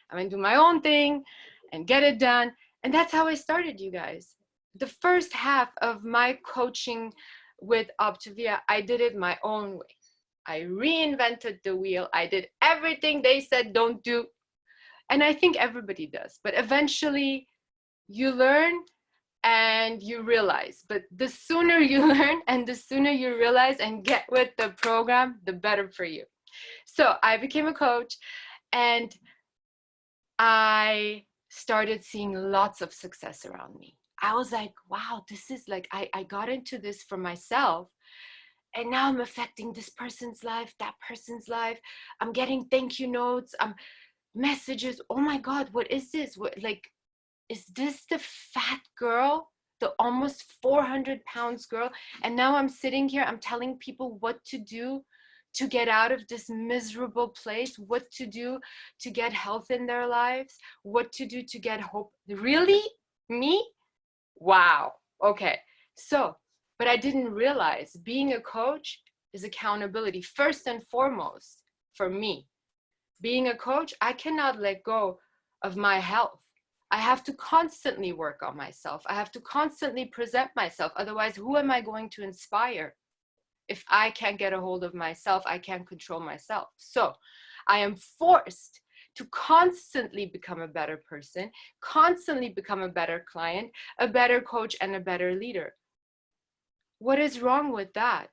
I'm going to do my own thing and get it done. And that's how I started, you guys. The first half of my coaching with Optavia, I did it my own way. I reinvented the wheel. I did everything they said don't do. And I think everybody does, but eventually you learn and you realize, but the sooner you learn and the sooner you realize and get with the program, the better for you. So I became a coach and I started seeing lots of success around me. I was like, wow, this is like, I got into this for myself. And now I'm affecting this person's life, that person's life. I'm getting thank you notes, messages. Oh my God, what is this? What, like, is this the fat girl? The almost 400 pounds girl? And now I'm sitting here, I'm telling people what to do to get out of this miserable place, what to do to get health in their lives, what to do to get hope. Really? Me? Wow. Okay. So, but I didn't realize being a coach is accountability first and foremost for me. Being a coach, I cannot let go of my health. I have to constantly work on myself. I have to constantly present myself. Otherwise, who am I going to inspire? If I can't get a hold of myself, I can't control myself. So I am forced to constantly become a better person, constantly become a better client, a better coach, and a better leader. What is wrong with that?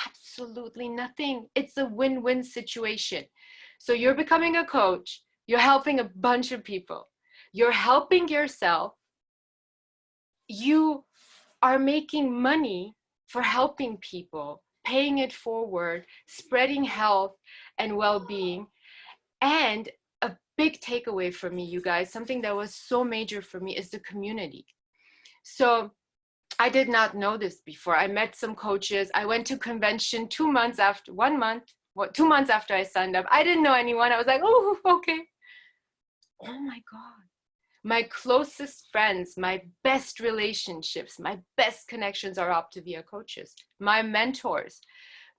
Absolutely nothing. It's a win-win situation. So you're becoming a coach, you're helping a bunch of people, you're helping yourself, you are making money for helping people, paying it forward, spreading health and well-being. And a big takeaway for me, you guys, something that was so major for me is the community. So I did not know this before. I met some coaches. I went to convention 2 months after, 2 months after I signed up. I didn't know anyone. I was like, oh, okay. Oh my God. My closest friends, my best relationships, my best connections are Optavia coaches, my mentors,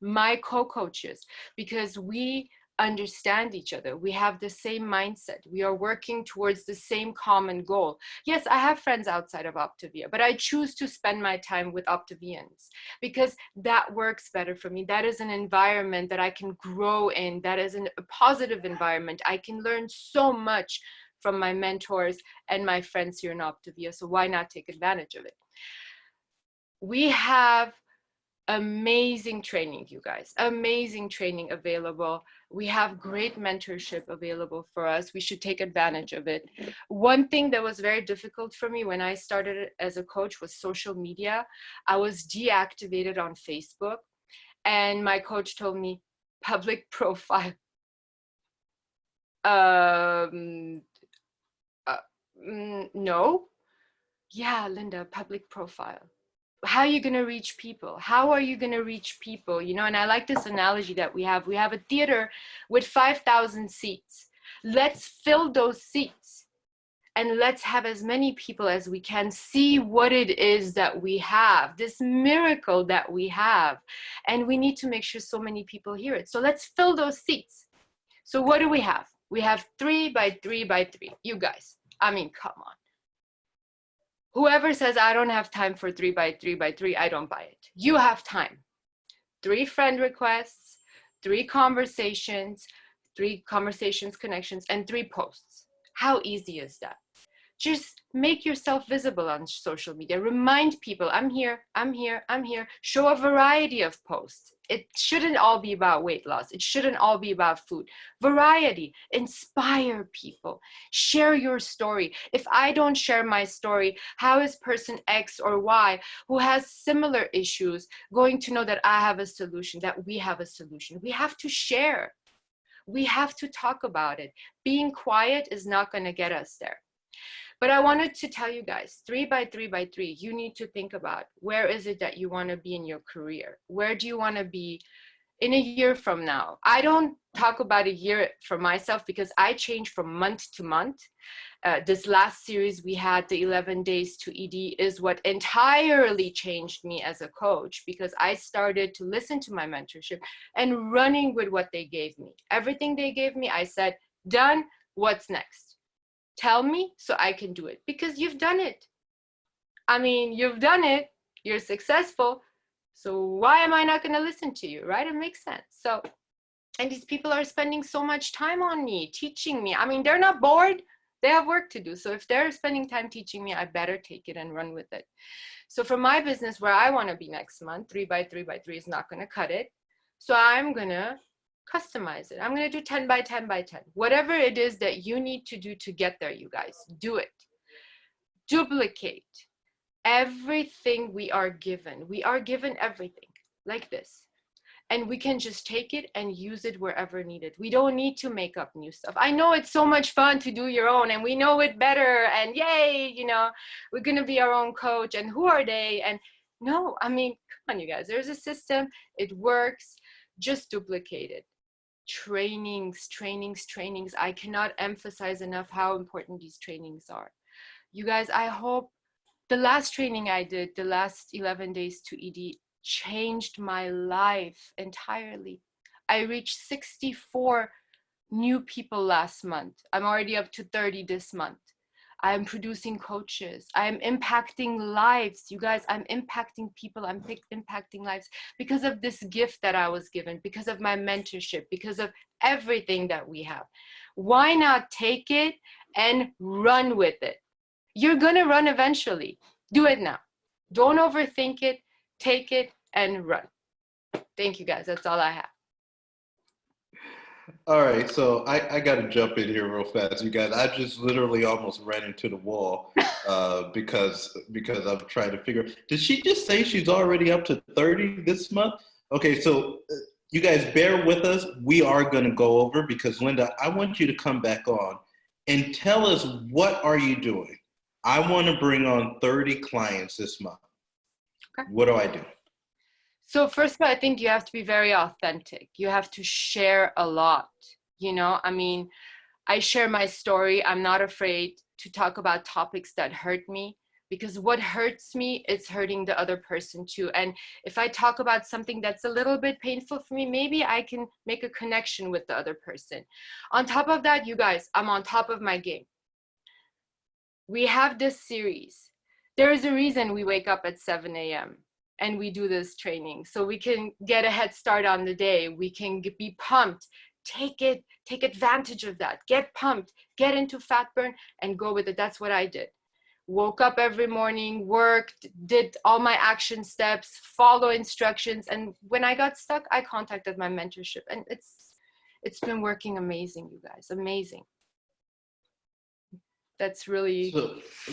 my co-coaches, because we understand each other. We have the same mindset. We are working towards the same common goal. Yes, I have friends outside of Optavia, but I choose to spend my time with Optavians because that works better for me. That is an environment that I can grow in. That is a positive environment. I can learn so much from my mentors and my friends here in Optavia. So why not take advantage of it? We have amazing training, you guys, amazing training available. We have great mentorship available for us. We should take advantage of it. One thing that was very difficult for me when I started as a coach was social media. I was deactivated on Facebook, and my coach told me, public profile. No. Yeah, Linda, public profile. How are you going to reach people? How are you going to reach people? You know, and I like this analogy that we have. We have a theater with 5,000 seats. Let's fill those seats and let's have as many people as we can see what it is that we have, this miracle that we have. And we need to make sure so many people hear it. So let's fill those seats. So what do we have? We have 3 by 3 by 3. You guys, I mean, come on. Whoever says, I don't have time for 3 by 3 by 3, I don't buy it. You have time. 3 friend requests, 3 conversations, 3 conversations, connections, and 3 posts. How easy is that? Just make yourself visible on social media. Remind people, I'm here, I'm here, I'm here. Show a variety of posts. It shouldn't all be about weight loss. It shouldn't all be about food. Variety, inspire people. Share your story. If I don't share my story, how is person X or Y who has similar issues going to know that I have a solution, that we have a solution? We have to share. We have to talk about it. Being quiet is not going to get us there. But I wanted to tell you guys, 3 by 3 by 3, you need to think about where is it that you want to be in your career? Where do you want to be in a year from now? I don't talk about a year for myself because I change from month to month. This last series we had, the 11 days to ED, is what entirely changed me as a coach, because I started to listen to my mentorship and running with what they gave me. Everything they gave me, I said, done, what's next? Tell me so I can do it, because you've done it. I mean, you've done it, you're successful. So why am I not going to listen to you, right? It makes sense. So, and these people are spending so much time on me, teaching me. I mean, they're not bored. They have work to do. So if they're spending time teaching me, I better take it and run with it. So for my business, where I want to be next month, 3 by 3 by 3 is not going to cut it. So I'm going to customize it. I'm going to do 10 by 10 by 10. Whatever it is that you need to do to get there, you guys, do it. Duplicate. everything we are given everything like this. And we can just take it and use it wherever needed. We don't need to make up new stuff. I know it's so much fun to do your own, and we know it better, and yay, we're gonna be our own coach, and who are they? And no, I mean, come on, you guys, there's a system, it works, just duplicate it. Trainings. I cannot emphasize enough how important these trainings are. You guys, I hope the last training I did, the last 11 days to ED, changed my life entirely. I reached 64 new people last month. I'm already up to 30 this month. I'm producing coaches. I'm impacting lives. You guys, I'm impacting people. I'm impacting lives because of this gift that I was given, because of my mentorship, because of everything that we have. Why not take it and run with it? You're gonna run eventually. Do it now. Don't overthink it. Take it and run. Thank you, guys. That's all I have. All right, so I got to jump in here real fast, you guys. I just literally almost ran into the wall because I'm trying to figure. Did she just say she's already up to 30 this month? Okay, so you guys bear with us. We are going to go over because Linda, I want you to come back on and tell us what are you doing. I want to bring on 30 clients this month. Okay. What do I do? So first of all, I think you have to be very authentic. You have to share a lot. I mean, I share my story. I'm not afraid to talk about topics that hurt me, because what hurts me is hurting the other person too. And if I talk about something that's a little bit painful for me, maybe I can make a connection with the other person. On top of that, you guys, I'm on top of my game. We have this series. There is a reason we wake up at 7 a.m. and we do this training, so we can get a head start on the day. We can be pumped. Take advantage of that. Get pumped, get into fat burn and go with it. That's what I did. Woke up every morning, worked, did all my action steps, follow instructions. And when I got stuck, I contacted my mentorship, and it's been working amazing, you guys, amazing. That's really.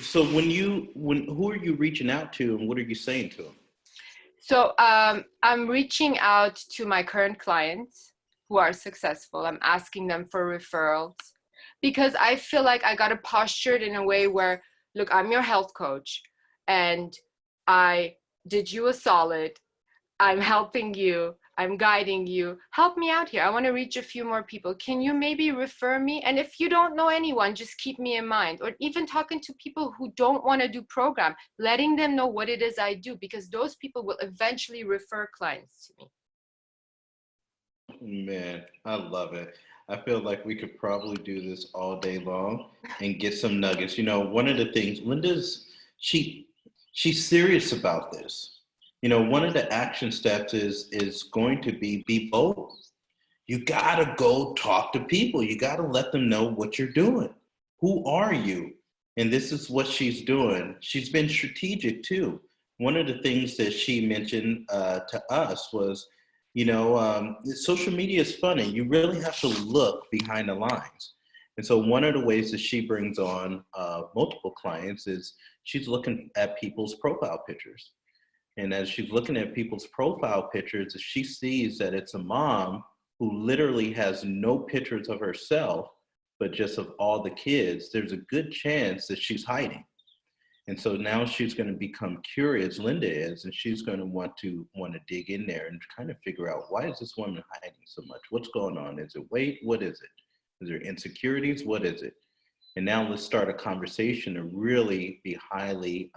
So who are you reaching out to, and what are you saying to them? So I'm reaching out to my current clients who are successful. I'm asking them for referrals because I feel like I got to posture it in a way where, look, I'm your health coach and I did you a solid. I'm helping you. I'm guiding you. Help me out here. I want to reach a few more people. Can you maybe refer me? And if you don't know anyone, just keep me in mind. Or even talking to people who don't want to do program, letting them know what it is I do, because those people will eventually refer clients to me. Man, I love it. I feel like we could probably do this all day long and get some nuggets. One of the things, Linda's, she's serious about this. One of the action steps is going to be bold. You gotta go talk to people. You gotta let them know what you're doing. Who are you? And this is what she's doing. She's been strategic too. One of the things that she mentioned to us was, social media is funny. You really have to look behind the lines. And so one of the ways that she brings on multiple clients is she's looking at people's profile pictures. And as she's looking at people's profile pictures, she sees that it's a mom who literally has no pictures of herself, but just of all the kids. There's a good chance that she's hiding. And so now she's going to become curious, Linda is, and she's going to want to dig in there and kind of figure out, why is this woman hiding so much? What's going on? Is it weight? What is it? Is there insecurities? What is it? And now let's start a conversation to really be highly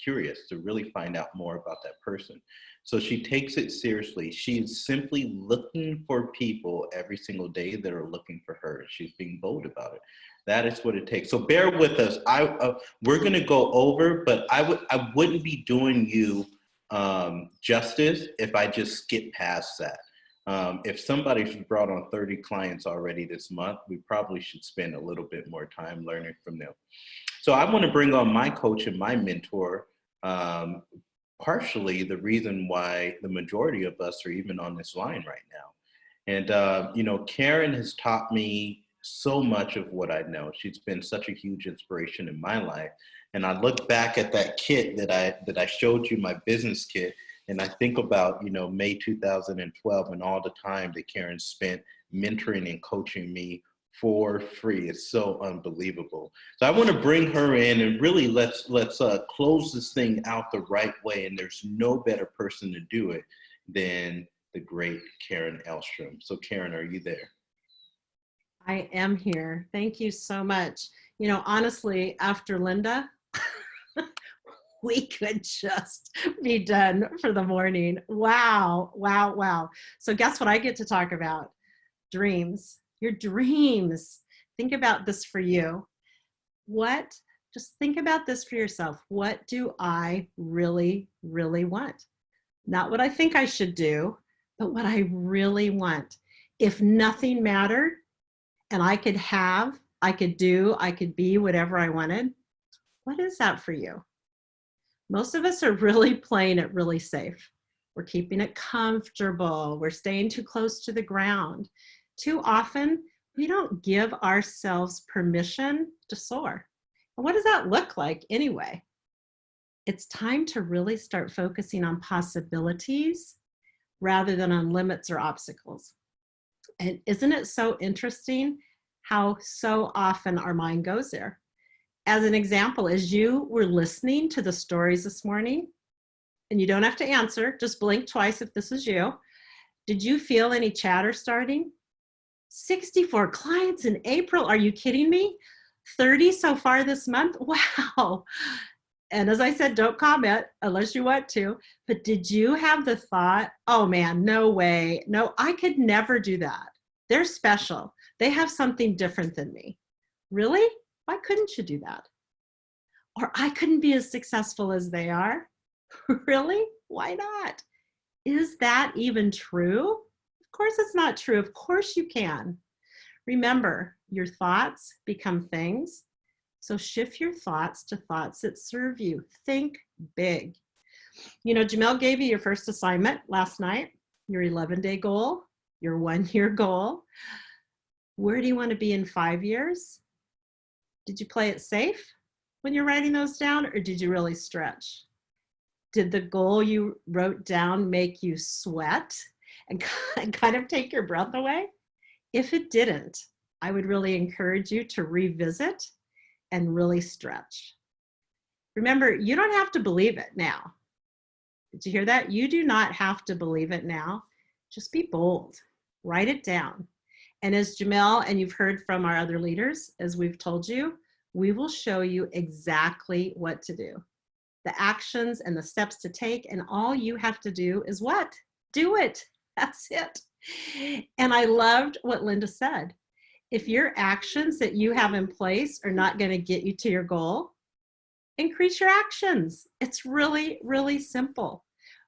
curious, to really find out more about that person. So she takes it seriously. She's simply looking for people every single day that are looking for her. She's being bold about it. That is what it takes. So bear with us. We're going to go over, but I wouldn't be doing you justice if I just skip past that. If somebody's brought on 30 clients already this month, we probably should spend a little bit more time learning from them. So I want to bring on my coach and my mentor, partially the reason why the majority of us are even on this line right now. And, Karen has taught me so much of what I know. She's been such a huge inspiration in my life. And I look back at that kit that I showed you, my business kit, and I think about, May 2012 and all the time that Karen spent mentoring and coaching me for free. It's so unbelievable. So I want to bring her in and really let's close this thing out the right way. And there's no better person to do it than the great Karen Elstrom. So Karen, are you there? I am here. Thank you so much. Honestly, after Linda, we could just be done for the morning. Wow, wow, wow. So guess what I get to talk about? Dreams. Your dreams. Think about this for you. Just think about this for yourself. What do I really, really want? Not what I think I should do, but what I really want. If nothing mattered and I could have, I could do, I could be whatever I wanted, what is that for you? Most of us are really playing it really safe. We're keeping it comfortable. We're staying too close to the ground. Too often, we don't give ourselves permission to soar. And what does that look like anyway? It's time to really start focusing on possibilities rather than on limits or obstacles. And isn't it so interesting how so often our mind goes there? As an example, as you were listening to the stories this morning, and you don't have to answer, just blink twice if this is you, did you feel any chatter starting? 64 clients in April, are you kidding me? 30 so far this month, wow. And as I said, don't comment unless you want to, but did you have the thought, oh man, no way, no, I could never do that. They're special. They have something different than me. Really? Why couldn't you do that? Or I couldn't be as successful as they are. Really? Why not? Is that even true? Of course it's not true. Of course you can. Remember, your thoughts become things. So shift your thoughts to thoughts that serve you. Think big. Jamel gave you your first assignment last night, your 11-day goal, your 1-year goal. Where do you want to be in 5 years? Did you play it safe when you're writing those down, or did you really stretch? Did the goal you wrote down make you sweat and kind of take your breath away? If it didn't, I would really encourage you to revisit and really stretch. Remember, you don't have to believe it now. Did you hear that? You do not have to believe it now. Just be bold. Write it down. And as Jamel, and you've heard from our other leaders, as we've told you, we will show you exactly what to do, the actions and the steps to take, and all you have to do is what? Do it. That's it. And I loved what Linda said. If your actions that you have in place are not going to get you to your goal, increase your actions. It's really, really simple.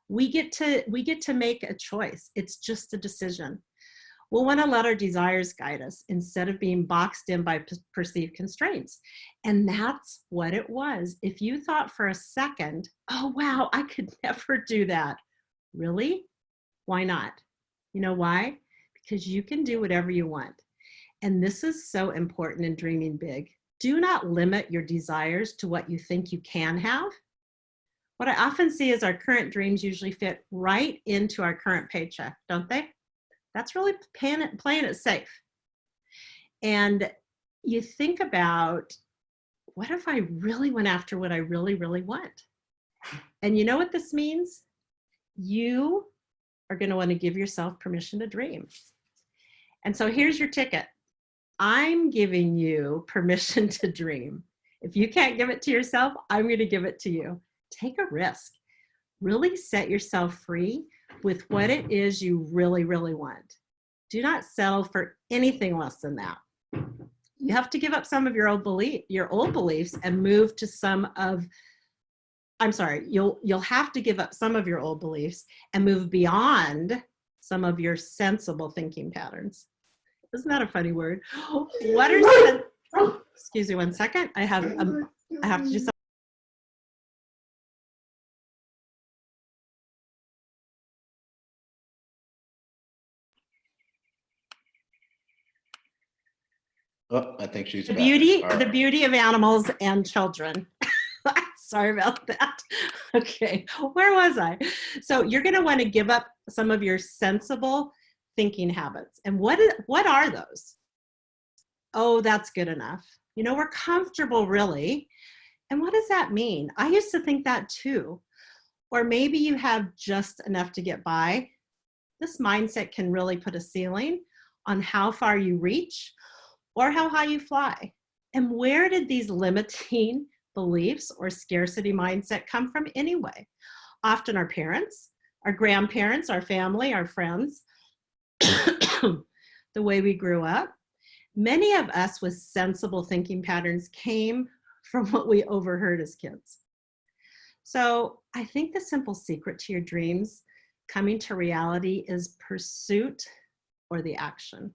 We get to make a choice. It's just a decision. We'll want to let our desires guide us instead of being boxed in by perceived constraints. And that's what it was. If you thought for a second, oh, wow, I could never do that. Really? Why not? You know why? Because you can do whatever you want. And this is so important in dreaming big. Do not limit your desires to what you think you can have. What I often see is our current dreams usually fit right into our current paycheck, don't they? That's really playing it safe. And you think about, what if I really went after what I really, really want? And you know what this means? You are going to want to give yourself permission to dream. And so here's your ticket. I'm giving you permission to dream. If you can't give it to yourself, I'm going to give it to you. Take a risk. Really set yourself free with what it is you really, really want. Do not settle for anything less than that. You have to give up some of your old beliefs and move to you'll have to give up some of your old beliefs and move beyond some of your sensible thinking patterns. Isn't that a funny word? What are excuse me 1 second. I have to do something. Oh, I think she's The back. beauty, All the right. beauty of animals and children. Sorry about that. Okay, where was I? So you're going to want to give up some of your sensible thinking habits. And what are those? Oh, that's good enough. You know, we're comfortable, really. And what does that mean? I used to think that too. Or maybe you have just enough to get by. This mindset can really put a ceiling on how far you reach or how high you fly. And where did these limiting beliefs or scarcity mindset come from anyway? Often our parents, our grandparents, our family, our friends, the way we grew up. Many of us with sensible thinking patterns came from what we overheard as kids. So I think the simple secret to your dreams coming to reality is pursuit or the action.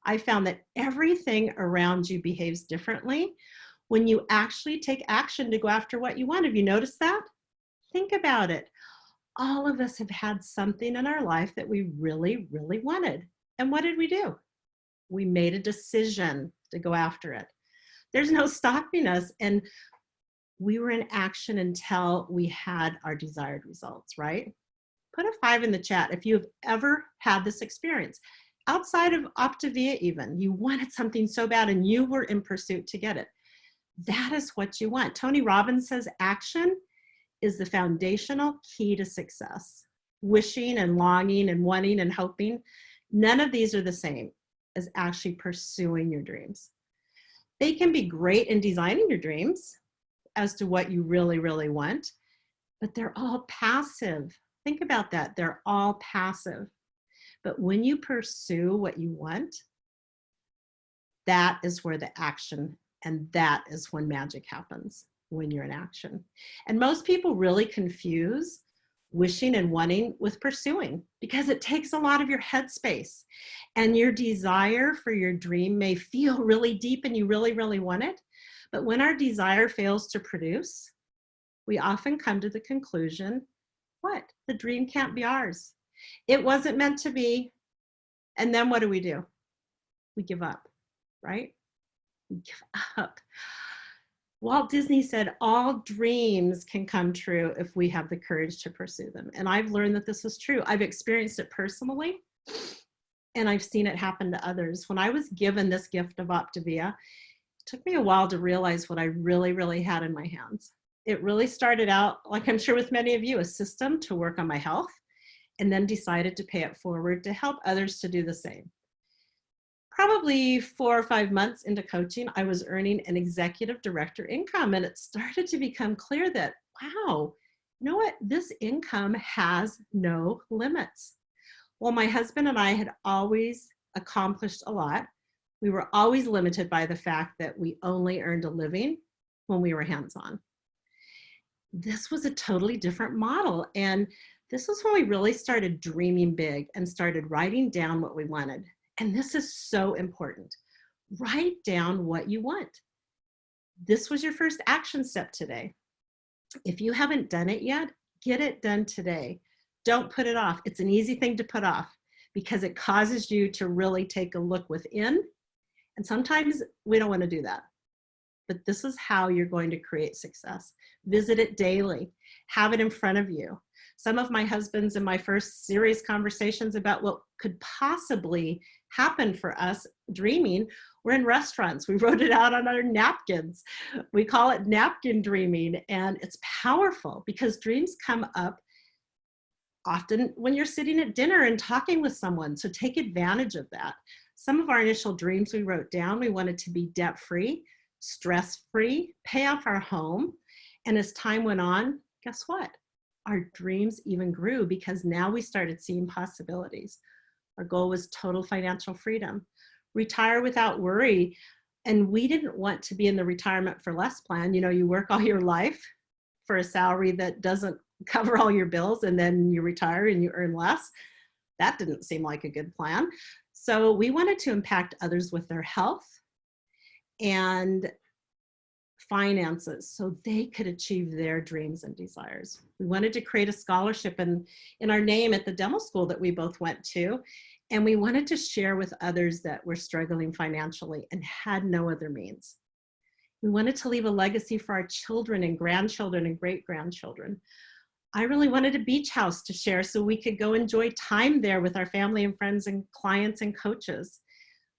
I found that everything around you behaves differently when you actually take action to go after what you want. Have you noticed that? Think about it. All of us have had something in our life that we really, really wanted. And what did we do? We made a decision to go after it. There's no stopping us. And we were in action until we had our desired results, right? Put a 5 in the chat if you've ever had this experience. Outside of Optavia even, you wanted something so bad and you were in pursuit to get it. That is what you want. Tony Robbins says action is the foundational key to success. Wishing and longing and wanting and hoping, none of these are the same as actually pursuing your dreams. They can be great in designing your dreams as to what you really, really want, but they're all passive. Think about that. They're all passive. But when you pursue what you want, that is where the action, and that is when magic happens, when you're in action. And most people really confuse wishing and wanting with pursuing because it takes a lot of your headspace. And your desire for your dream may feel really deep and you really, really want it. But when our desire fails to produce, we often come to the conclusion, what? The dream can't be ours. It wasn't meant to be. And then what do? We give up, right? We give up. Walt Disney said, all dreams can come true if we have the courage to pursue them. And I've learned that this is true. I've experienced it personally, and I've seen it happen to others. When I was given this gift of Optavia, it took me a while to realize what I really, really had in my hands. It really started out, like I'm sure with many of you, a system to work on my health, and then decided to pay it forward to help others to do the same. Probably 4 or 5 months into coaching, I was earning an executive director income, and it started to become clear that, wow, you know what? This income has no limits. Well, my husband and I had always accomplished a lot. We were always limited by the fact that we only earned a living when we were hands-on. This was a totally different model. And this was when we really started dreaming big and started writing down what we wanted. And this is so important. Write down what you want. This was your first action step today. If you haven't done it yet, get it done today. Don't put it off. It's an easy thing to put off because it causes you to really take a look within. And sometimes we don't want to do that. But this is how you're going to create success. Visit it daily. Have it in front of you. Some of my husband's and my first serious conversations about what could possibly happen for us dreaming were in restaurants. We wrote it out on our napkins. We call it napkin dreaming, and it's powerful because dreams come up often when you're sitting at dinner and talking with someone, so take advantage of that. Some of our initial dreams we wrote down, we wanted to be debt-free, stress-free, pay off our home, and as time went on, guess what? Our dreams even grew because now we started seeing possibilities. Our goal was total financial freedom, retire without worry. And we didn't want to be in the retirement for less plan. You know, you work all your life for a salary that doesn't cover all your bills and then you retire and you earn less. That didn't seem like a good plan. So we wanted to impact others with their health and finances so they could achieve their dreams and desires. We wanted to create a scholarship in our name at the demo school that we both went to. And we wanted to share with others that were struggling financially and had no other means. We wanted to leave a legacy for our children and grandchildren and great-grandchildren. I really wanted a beach house to share so we could go enjoy time there with our family and friends and clients and coaches.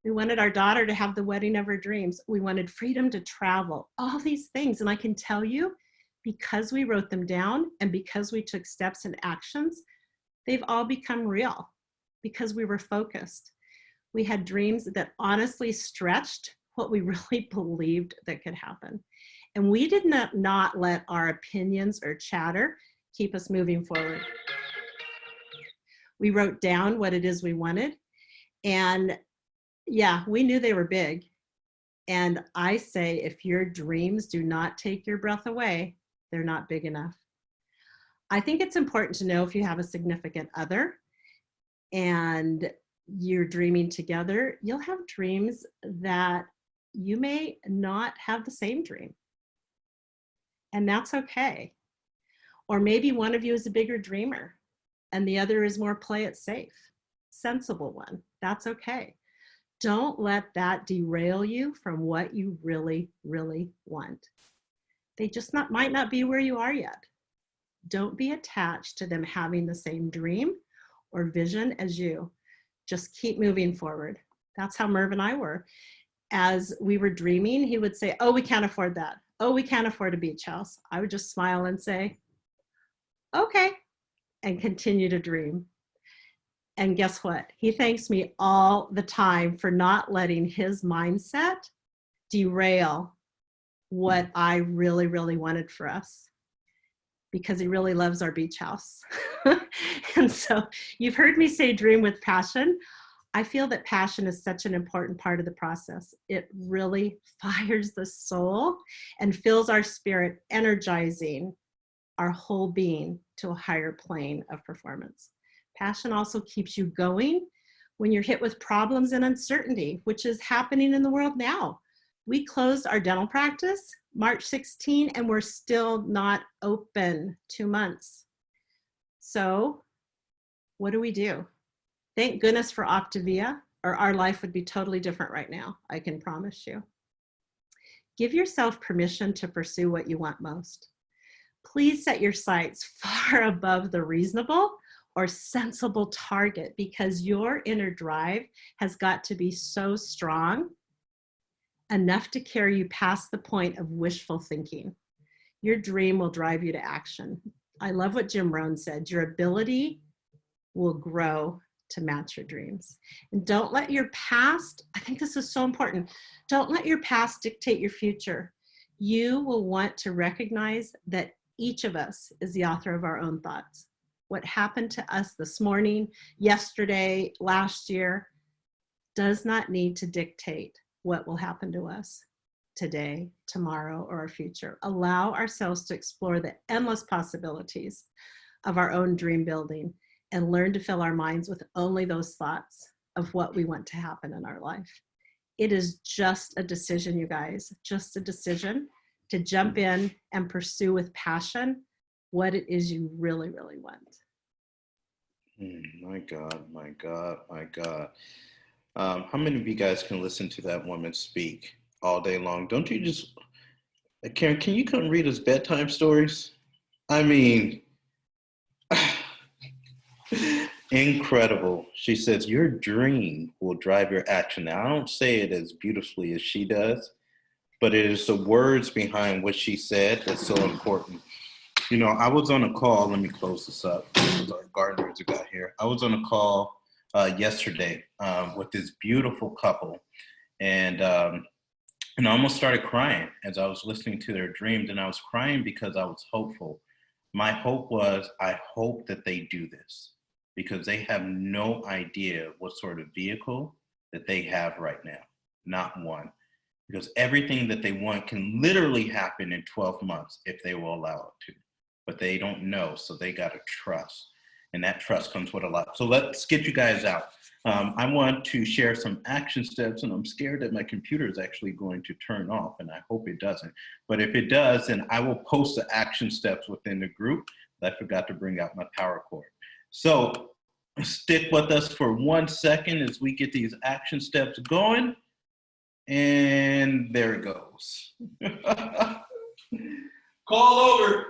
We wanted our daughter to have the wedding of her dreams. We wanted freedom to travel, all these things. And I can tell you, because we wrote them down and because we took steps and actions, they've all become real because we were focused. We had dreams that honestly stretched what we really believed that could happen. And we did not let our opinions or chatter keep us moving forward. We wrote down what it is we wanted. And yeah, we knew they were big. And I say, if your dreams do not take your breath away, they're not big enough. I think it's important to know if you have a significant other and you're dreaming together, you'll have dreams that you may not have the same dream. And that's okay. Or maybe one of you is a bigger dreamer and the other is more play it safe, sensible one. That's okay. Don't let that derail you from what you really, really want. They just might not be where you are yet. Don't be attached to them having the same dream or vision as you. Just keep moving forward. That's how Merv and I were. As we were dreaming, he would say, oh, we can't afford that. Oh, we can't afford a beach house. I would just smile and say, okay, and continue to dream. And guess what? He thanks me all the time for not letting his mindset derail what I really, really wanted for us, because he really loves our beach house. And so you've heard me say dream with passion. I feel that passion is such an important part of the process. It really fires the soul and fills our spirit, energizing our whole being to a higher plane of performance. Passion also keeps you going when you're hit with problems and uncertainty, which is happening in the world now. We closed our dental practice March 16 and we're still not open 2 months. So what do? Thank goodness for Optavia, or our life would be totally different right now, I can promise you. Give yourself permission to pursue what you want most. Please set your sights far above the reasonable or sensible target, because your inner drive has got to be so strong enough to carry you past the point of wishful thinking. Your dream will drive you to action. I love what Jim Rohn said, your ability will grow to match your dreams. And don't let your past, I think this is so important, don't let your past dictate your future. You will want to recognize that each of us is the author of our own thoughts. What happened to us this morning, yesterday, last year, does not need to dictate what will happen to us today, tomorrow, or our future. Allow ourselves to explore the endless possibilities of our own dream building and learn to fill our minds with only those thoughts of what we want to happen in our life. It is just a decision, you guys, just a decision to jump in and pursue with passion what it is you really, really want. My God, my God, my God. How many of you guys can listen to that woman speak all day long? Don't you just, Karen, can you come read us bedtime stories? I mean, incredible. She says, your dream will drive your action. Now, I don't say it as beautifully as she does, but it is the words behind what she said that's so important. You know, I was on a call, let me close this up, because our gardeners have got here. I was on a call yesterday with this beautiful couple, and I almost started crying as I was listening to their dreams, and I was crying because I was hopeful. My hope was, I hope that they do this, because they have no idea what sort of vehicle that they have right now, not one. Because everything that they want can literally happen in 12 months if they will allow it to. But they don't know, so they got to trust. And that trust comes with a lot. So let's get you guys out. I want to share some action steps, and I'm scared that my computer is actually going to turn off, and I hope it doesn't. But if it does, then I will post the action steps within the group. I forgot to bring out my power cord. So Stick with us for 1 second as we get these action steps going. And there it goes. Call over.